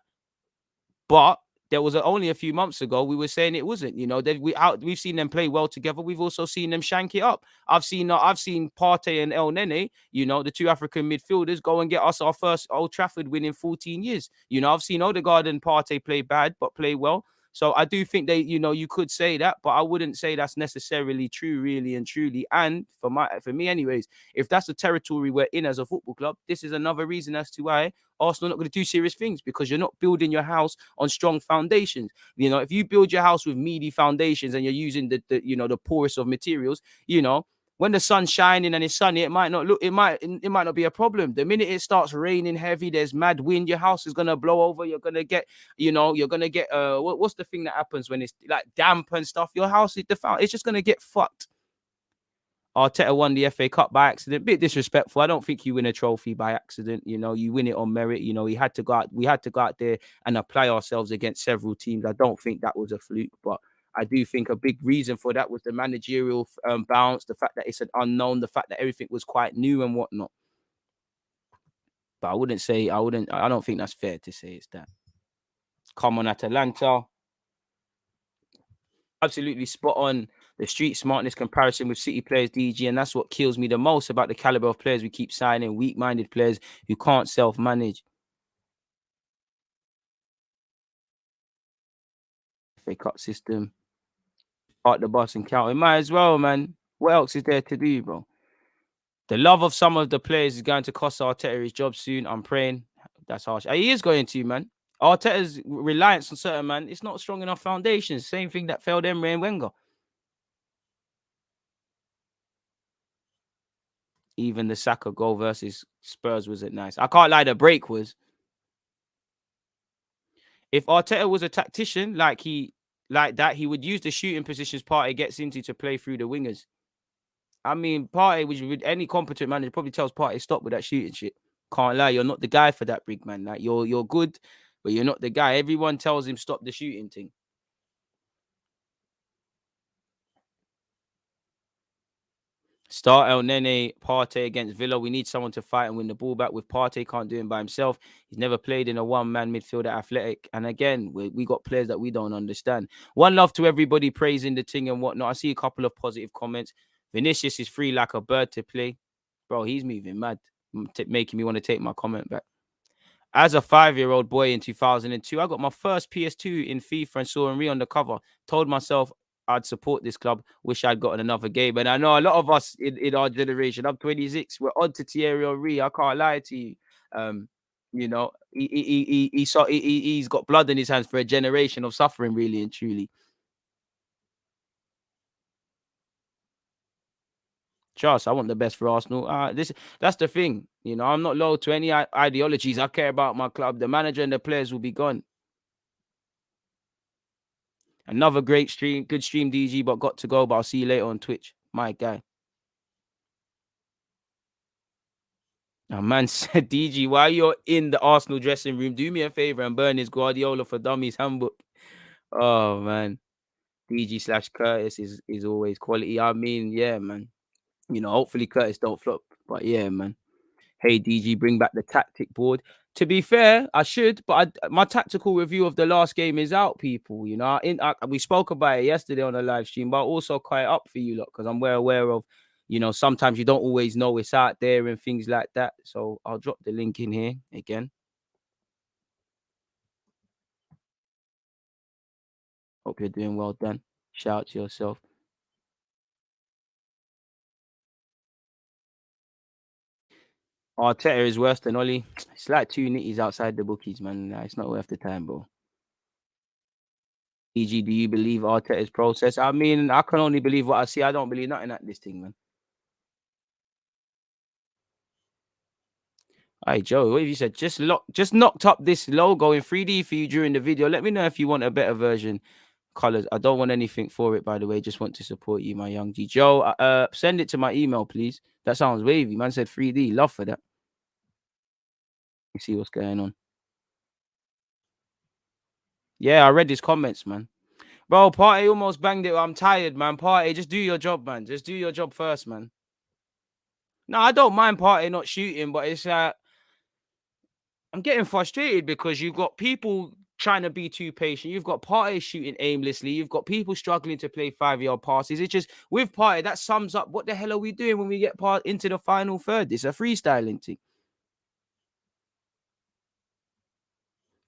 but there was only a few months ago we were saying it wasn't. We've seen them play well together. We've also seen them shank it up. I've seen Partey and El Nene, the 2 African midfielders, go and get us our first Old Trafford win in 14 years. I've seen Odegaard and Partey play bad but play well. So I do think they, you could say that, but I wouldn't say that's necessarily true, really and truly. And for me, anyways, if that's the territory we're in as a football club, this is another reason as to why Arsenal are not going to do serious things, because you're not building your house on strong foundations. If you build your house with meaty foundations and you're using the poorest of materials, when the sun's shining and it's sunny, it might not be a problem. The minute it starts raining heavy, there's mad wind, your house is gonna blow over. You're gonna get, what's the thing that happens when it's like damp and stuff? Your house is it's just gonna get fucked. Arteta won the FA Cup by accident. Bit disrespectful. I don't think you win a trophy by accident. You win it on merit. We had to go out there and apply ourselves against several teams. I don't think that was a fluke, but I do think a big reason for that was the managerial bounce, the fact that it's an unknown, the fact that everything was quite new and whatnot. But I don't think that's fair to say it's that. Come on, Atalanta. Absolutely spot on. The street smartness comparison with City players, DG, and that's what kills me the most about the caliber of players we keep signing, weak-minded players who can't self-manage. FA Cup system, part the bus and count. It might as well, man. What else is there to do, bro? The love of some of the players is going to cost Arteta his job soon. I'm praying. That's harsh. He is going to, man. Arteta's reliance on certain man, it's not strong enough foundations. Same thing that failed Emery and Wenger. Even the Saka goal versus Spurs wasn't nice. I can't lie, the break was. If Arteta was a tactician like that, he would use the shooting positions Partey gets into to play through the wingers. I mean, Partey, which with any competent manager probably tells Partey stop with that shooting shit. Can't lie, you're not the guy for that, big man. Like you're good, but you're not the guy. Everyone tells him stop the shooting thing. Start El Nene, Partey against Villa. We need someone to fight and win the ball back. With Partey, can't do it by himself. He's never played in a one-man midfield at Athletic. And again, we got players that we don't understand. One love to everybody praising the thing and whatnot. I see a couple of positive comments. Vinicius is free like a bird to play. Bro, he's moving mad, making me want to take my comment back. As a 5-year-old boy in 2002, I got my first PS2 in FIFA and saw Henry on the cover. Told myself I'd support this club. Wish I'd gotten another game. And I know a lot of us in our generation, I'm 26, we're on to Thierry Henry. I can't lie to you. He's got blood in his hands for a generation of suffering, really and truly. Trust, I want the best for Arsenal. That's the thing. I'm not loyal to any ideologies. I care about my club. The manager and the players will be gone. Another great stream, good stream, DG, but got to go. But I'll see you later on Twitch. My guy. Now, man said, DG, while you're in the Arsenal dressing room, do me a favor and burn his Guardiola for Dummies handbook. Oh, man. DG/Curtis is always quality. I mean, yeah, man. Hopefully Curtis don't flop. But yeah, man. Hey, DG, bring back the tactic board. To be fair, I should, but my tactical review of the last game is out, people. We spoke about it yesterday on the live stream, but also quite up for you lot because I'm well aware of, sometimes you don't always know it's out there and things like that. So I'll drop the link in here again. Hope you're doing well, Dan. Shout out to yourself. Arteta is worse than Oli. It's like two nitties outside the bookies, man. Nah, it's not worth the time, bro. EG, do you believe Arteta's process? I mean, I can only believe what I see. I don't believe nothing at this thing, man. Hey, Joe, what have you said? Just knocked up this logo in 3D for you during the video. Let me know if you want a better version. Colors. I don't want anything for it, by the way. Just want to support you, my young G. Joe, send it to my email, please. That sounds wavy. Man said 3D. Love for that. You see what's going on. Yeah, I read his comments, man. Bro, Partey almost banged it. I'm tired, man. Partey, just do your job, man. Just do your job first, man. No, I don't mind Partey not shooting, but it's like I'm getting frustrated because you've got people trying to be too patient. You've got Partey shooting aimlessly. You've got people struggling to play 5-yard passes. It's just with Partey, that sums up what the hell are we doing when we get into the final third? It's a freestyling thing.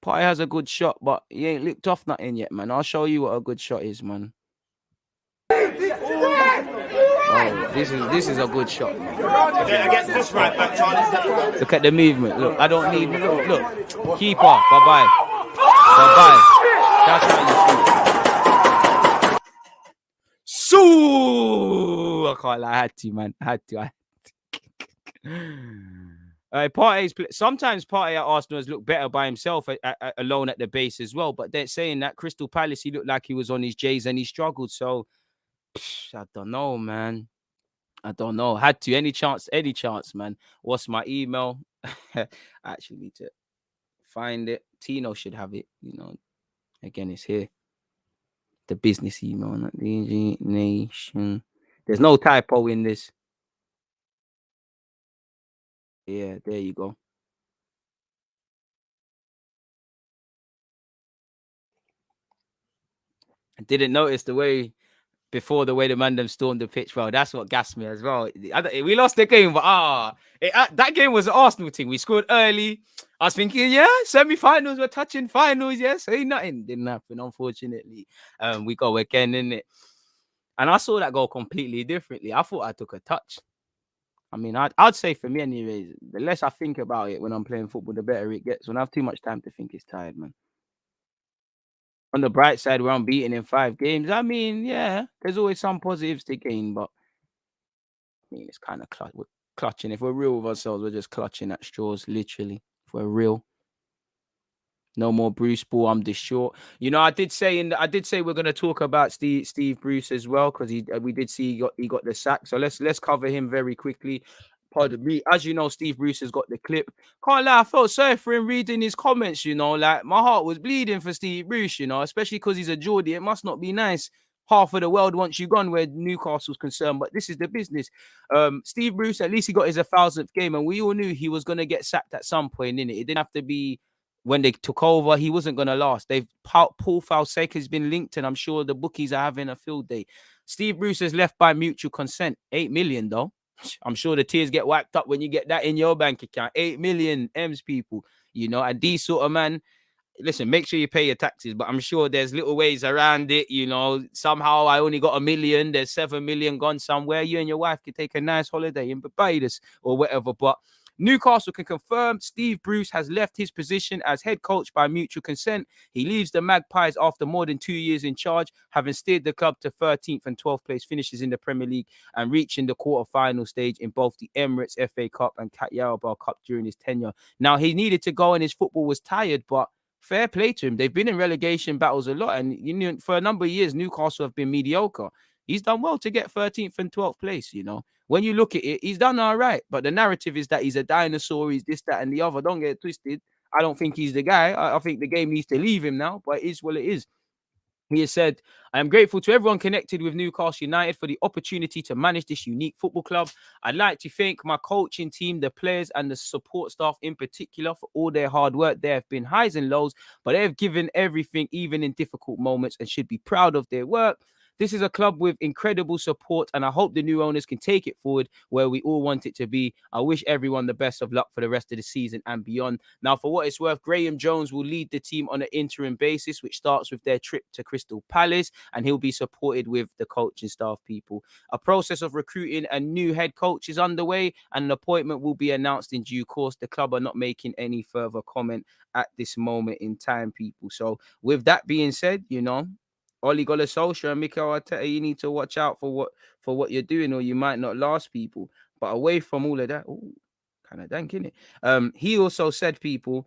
Partey has a good shot, but he ain't licked off nothing yet, man. I'll show you what a good shot is, man. Oh, this is a good shot, man. Against this right back, Charlie. Look at the movement. Look, I don't need. Look. Keeper. Bye-bye. Bye-bye. That's how you shoot. So I can't lie. I had to, man. I had to. Sometimes Partey at Arsenal has looked better by himself alone at the base as well. But they're saying that Crystal Palace, he looked like he was on his J's and he struggled. So I don't know, man. I don't know. Had to. Any chance, man. What's my email? I actually need to find it. Tino should have it. You know, again, it's here. The business email, not the Nation. There's no typo in this. Yeah, there you go. I didn't notice the way the man them stormed the pitch. Well, that's what gassed me as well. We lost the game, but that game was an Arsenal team. We scored early. I was thinking, yeah, semi-finals, we're touching finals. Yes, ain't nothing. Didn't happen, unfortunately. We go again, innit? And I saw that goal completely differently. I thought I took a touch. I mean, I'd say for me anyways, the less I think about it when I'm playing football, the better it gets. When I have too much time to think, it's tired, man. On the bright side, we're unbeaten in 5 games. I mean, yeah, there's always some positives to gain, but I mean, it's kind of we're clutching. If we're real with ourselves, we're just clutching at straws, literally. If we're real. No more Bruce Ball. I'm this short. You know, I did say we're going to talk about Steve Bruce as well, because we did see he got the sack. So let's cover him very quickly. Pardon me. As you know, Steve Bruce has got the clip. Can't lie, I felt sorry for him reading his comments, you know. Like, my heart was bleeding for Steve Bruce, you know, especially because he's a Geordie. It must not be nice. Half of the world wants you gone where Newcastle's concerned, but this is the business. Steve Bruce, at least he got his 1,000th game, and we all knew he was going to get sacked at some point, innit? It didn't have to be when they took over. He wasn't going to last. Paul Fonseca has been linked, and I'm sure the bookies are having a field day. Steve Bruce has left by mutual consent. 8 million, though. I'm sure the tears get wiped up when you get that in your bank account. 8 million M's, people. You know, and these sort of man, listen, make sure you pay your taxes, but I'm sure there's little ways around it. You know, somehow I only got 1 million. There's 7 million gone somewhere. You and your wife can take a nice holiday in Barbados or whatever. But Newcastle can confirm Steve Bruce has left his position as head coach by mutual consent. He leaves the Magpies after more than 2 years in charge, having steered the club to 13th and 12th place finishes in the Premier League and reaching the quarter-final stage in both the Emirates FA Cup and Carabao Cup during his tenure. Now, he needed to go and his football was tired, but fair play to him. They've been in relegation battles a lot, and you know, for a number of years, Newcastle have been mediocre. He's done well to get 13th and 12th place, you know. When you look at it, he's done all right. But the narrative is that he's a dinosaur, he's this, that, and the other. Don't get it twisted. I don't think he's the guy. I think the game needs to leave him now, but it is what it is. He has said, I am grateful to everyone connected with Newcastle United for the opportunity to manage this unique football club. I'd like to thank my coaching team, the players, and the support staff in particular for all their hard work. There have been highs and lows, but they have given everything, even in difficult moments, and should be proud of their work. This is a club with incredible support, and I hope the new owners can take it forward where we all want it to be. I wish everyone the best of luck for the rest of the season and beyond. Now, for what it's worth, Graham Jones will lead the team on an interim basis, which starts with their trip to Crystal Palace, and he'll be supported with the coaching staff people. A process of recruiting a new head coach is underway, and an appointment will be announced in due course. The club are not making any further comment at this moment in time, people. So with that being said, you know, Oli Solskjaer and Mikel Arteta, you need to watch out for what you're doing, or you might not last, people. But away from all of that, kind of dank, isn't it? He also said, people,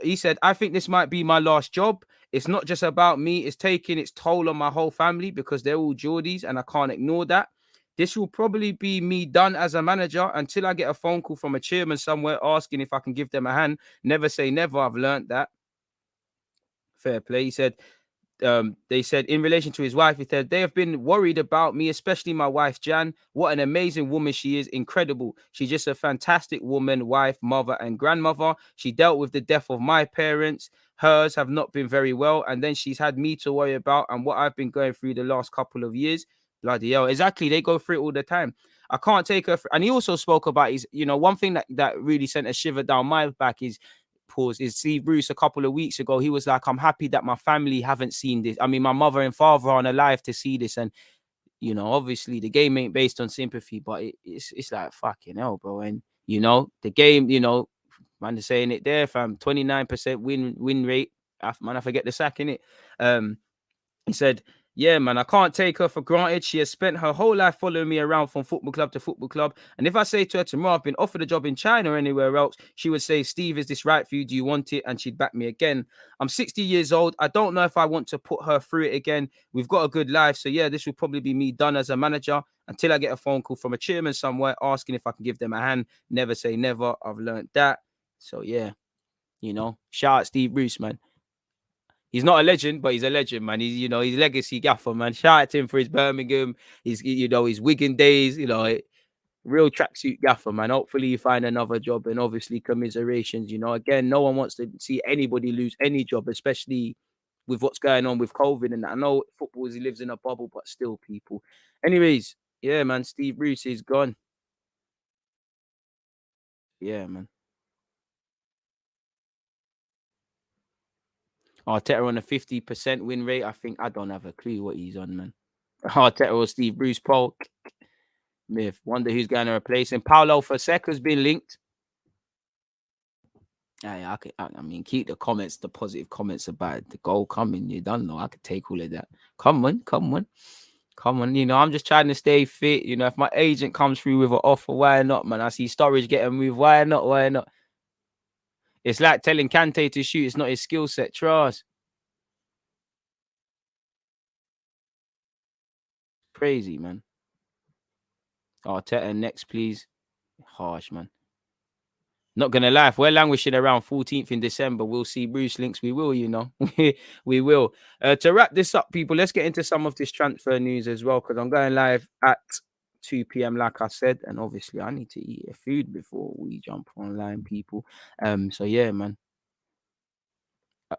he said, I think this might be my last job. It's not just about me. It's taking its toll on my whole family because they're all Geordies, and I can't ignore that. This will probably be me done as a manager until I get a phone call from a chairman somewhere asking if I can give them a hand. Never say never. I've learned that. Fair play. He said, they said in relation to his wife, he said, they have been worried about me, especially my wife, Jan. What an amazing woman she is. Incredible. She's just a fantastic woman, wife, mother, and grandmother. She dealt with the death of my parents. Hers have not been very well. And then she's had me to worry about and what I've been going through the last couple of years. Bloody hell. Exactly. They go through it all the time. I can't take her. And he also spoke about his, you know, one thing that really sent a shiver down my back is pause, is Steve Bruce a couple of weeks ago, he was like, I'm happy that my family haven't seen this. I mean, my mother and father aren't alive to see this. And, you know, obviously the game ain't based on sympathy, but it's like, fucking hell, bro. And, you know, the game, you know, man is saying it there, fam, 29% win rate. Man, I forget the sack, innit? He said, yeah, man, I can't take her for granted. She has spent her whole life following me around from football club to football club. And if I say to her tomorrow, I've been offered a job in China or anywhere else, she would say, Steve, is this right for you? Do you want it? And she'd back me again. I'm 60 years old. I don't know if I want to put her through it again. We've got a good life. So, yeah, this will probably be me done as a manager until I get a phone call from a chairman somewhere asking if I can give them a hand. Never say never. I've learned that. So, yeah, you know, shout out Steve Bruce, man. He's not a legend, but he's a legend, man. He's, you know, he's legacy gaffer, man. Shout out to him for his Birmingham, his, you know, his Wigan days, you know, real tracksuit gaffer, man. Hopefully you find another job, and obviously commiserations, you know. Again, no one wants to see anybody lose any job, especially with what's going on with COVID. And I know football, he lives in a bubble, but still, people. Anyways, yeah, man, Steve Bruce is gone. Yeah, man. Arteta on a 50% win rate. I think I don't have a clue what he's on, man. Arteta or Steve Bruce Polk. Myth. Wonder who's going to replace him. Paulo Fonseca's been linked. Yeah, I mean, keep the comments, the positive comments about the goal coming. You don't know. I could take all of that. Come on. You know, I'm just trying to stay fit. You know, if my agent comes through with an offer, why not, man? I see Sturridge getting moved. Why not? It's like telling Kante to shoot. It's not his skill set. Trust. Crazy, man. Arteta next, please. Harsh, man. Not gonna lie, if we're languishing around 14th in December, we'll see Bruce links. We will, you know. We will. To wrap this up, people, let's get into some of this transfer news as well, because I'm going live at 2 p.m. like I said, and obviously I need to eat a food before we jump online, people. So yeah, man.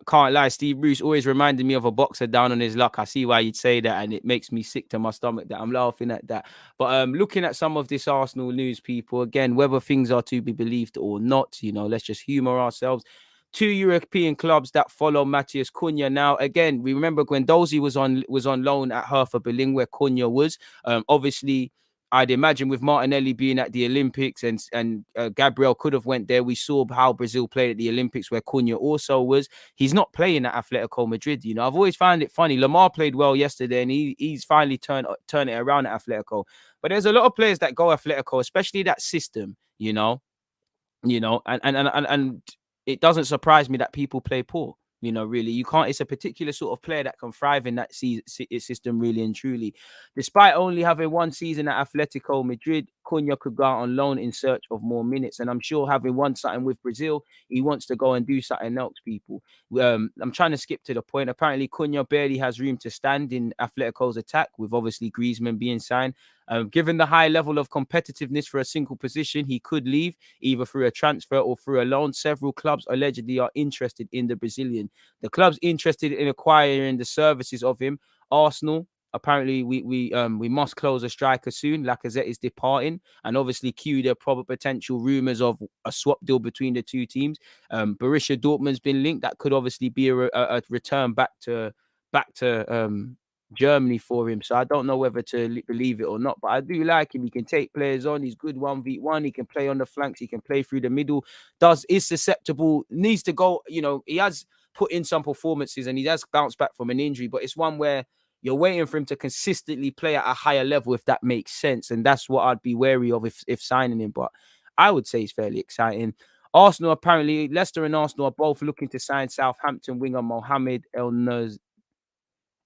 Can't lie, Steve Bruce always reminded me of a boxer down on his luck. I see why you'd say that, and it makes me sick to my stomach that I'm laughing at that. But looking at some of this Arsenal news, people, again, whether things are to be believed or not, you know, let's just humor ourselves. 2 European clubs that follow Matheus Cunha now. Again, we remember Guendouzi was on loan at Hertha Berlin, where Cunha was. Obviously, I'd imagine with Martinelli being at the Olympics and Gabriel could have went there. We saw how Brazil played at the Olympics, where Cunha also was. He's not playing at Atletico Madrid. You know, I've always found it funny. Lamar played well yesterday, and he's finally turned it around at Atletico. But there's a lot of players that go Atletico, especially that system. And it doesn't surprise me that people play poor. You know, really, you can't. It's a particular sort of player that can thrive in that system, really and truly. Despite only having one season at Atletico Madrid, Cunha could go out on loan in search of more minutes. And I'm sure having won something with Brazil, he wants to go and do something else, people. I'm trying to skip to the point. Apparently, Cunha barely has room to stand in Atletico's attack, with obviously Griezmann being signed. Given the high level of competitiveness for a single position, he could leave either through a transfer or through a loan. Several clubs allegedly are interested in the Brazilian. The clubs interested in acquiring the services of him. Arsenal, apparently, we must close a striker soon. Lacazette is departing, and obviously cue the probable potential rumors of a swap deal between the two teams. Borussia Dortmund's been linked. That could obviously be a return back to Germany for him. So I don't know whether to believe it or not, but I do like him. He can take players on. He's good 1v1. He can play on the flanks. He can play through the middle. Is susceptible. Needs to go. You know, he has put in some performances and he has bounced back from an injury, but it's one where you're waiting for him to consistently play at a higher level, if that makes sense. And that's what I'd be wary of if signing him. But I would say it's fairly exciting. Arsenal, apparently, Leicester and Arsenal are both looking to sign Southampton winger Mohamed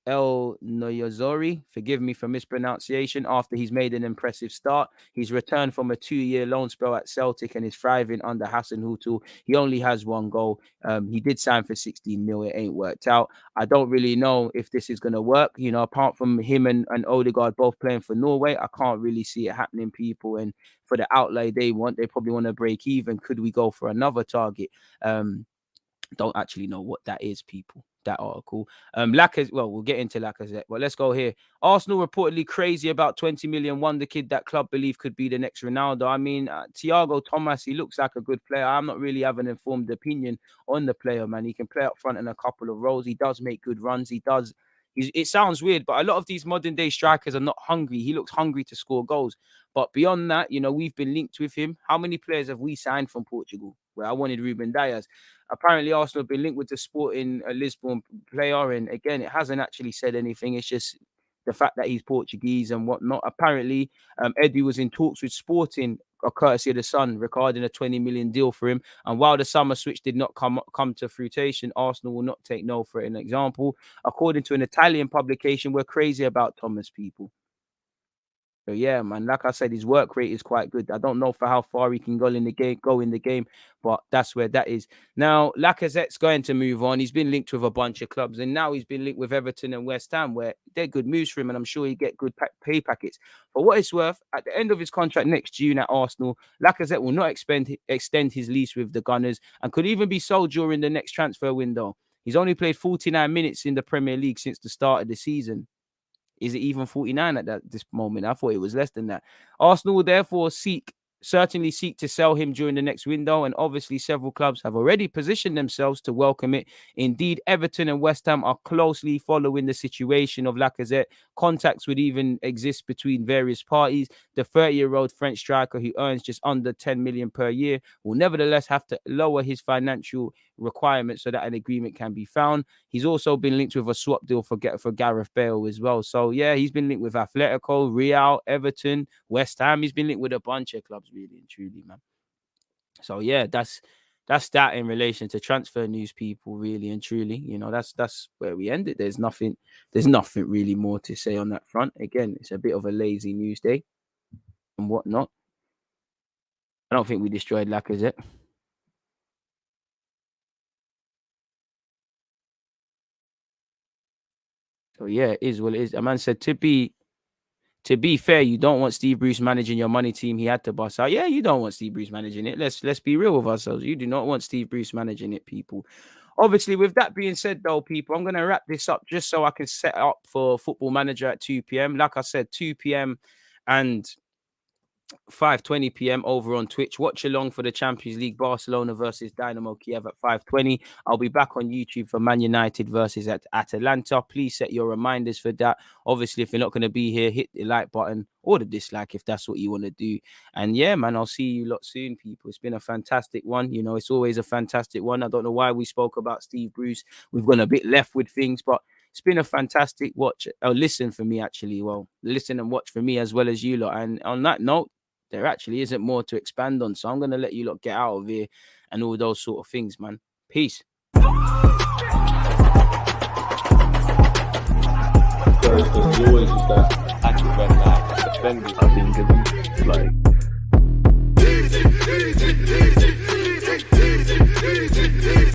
Elyounoussi, forgive me for mispronunciation, after he's made an impressive start. He's returned from a 2-year loan spell at Celtic and is thriving under Hasenhüttl. He only has one goal. He did sign for 16 mil. It ain't worked out. I don't really know if this is going to work. You know, apart from him and ODEGAARD both playing for Norway, I can't really see it happening, people. And for the outlay they probably want to break even. Could we go for another target? Don't actually know what that is, people. that article. Lacazette, well, we'll get into Lacazette, but let's go here. Arsenal reportedly crazy about 20 million wonder kid that club believe could be the next Ronaldo. I mean, Thiago Thomas, he looks like a good player. I'm not really having an informed opinion on the player, man. He can play up front in a couple of roles. He does make good runs. It sounds weird, but a lot of these modern day strikers are not hungry. He looks hungry to score goals. But beyond that, you know, we've been linked with him. How many players have we signed from Portugal? Well, I wanted Ruben Dias. Apparently, Arsenal have been linked with the Sporting Lisbon player. And again, it hasn't actually said anything. It's just the fact that he's Portuguese and whatnot. Apparently, Eddie was in talks with Sporting, courtesy of the Sun, regarding a 20 million deal for him. And while the summer switch did not come to fruition, Arsenal will not take no for an example. According to an Italian publication, we're crazy about Thomas, people. So yeah, man, like I said, his work rate is quite good. I don't know for how far he can go in the game, but that's where that is. Now, Lacazette's going to move on. He's been linked with a bunch of clubs, and now he's been linked with Everton and West Ham, where they're good moves for him, and I'm sure he get good pay packets. For what it's worth, at the end of his contract next June at Arsenal, Lacazette will not extend his lease with the Gunners and could even be sold during the next transfer window. He's only played 49 minutes in the Premier League since the start of the season. Is it even 49 at this moment? I thought it was less than that. Arsenal will therefore certainly seek to sell him during the next window, and obviously several clubs have already positioned themselves to welcome it. Indeed, Everton and West Ham are closely following the situation of Lacazette. Contacts would even exist between various parties. The 30-year-old French striker, who earns just under 10 million per year, will nevertheless have to lower his financial requirements so that an agreement can be found. He's also been linked with a swap deal for Gareth Bale as well. So yeah, he's been linked with Atletico, Real, Everton, West Ham. He's been linked with a bunch of clubs, really and truly, man. So yeah, that's that in relation to transfer news, people, really and truly. You know, that's where we end it. There's nothing really more to say on that front. Again, it's a bit of a lazy news day and whatnot. I don't think we destroyed Lacazette. So yeah, it is what it is. A man said, to be fair, you don't want Steve Bruce managing your money team. He had to bust out. Yeah, you don't want Steve Bruce managing it. Let's be real with ourselves. You do not want Steve Bruce managing it, people. Obviously, with that being said, though, people, I'm going to wrap this up just so I can set up for Football Manager at 2 p.m. Like I said, 2 p.m. and 5:20 p.m. over on Twitch. Watch along for the Champions League, Barcelona versus Dynamo Kiev at 5:20. I'll be back on YouTube for Man United versus Atalanta. Please set your reminders for that. Obviously, if you're not going to be here, hit the like button or the dislike if that's what you want to do. And yeah, man, I'll see you lot soon, people. It's been a fantastic one. You know, it's always a fantastic one. I don't know why we spoke about Steve Bruce. We've gone a bit left with things, but it's been a fantastic listen for me, actually. Well, listen and watch for me as well as you lot. And on that note, there actually isn't more to expand on. So I'm going to let you lot get out of here and all those sort of things, man. Peace. There's always just that active red line defending. I think it's like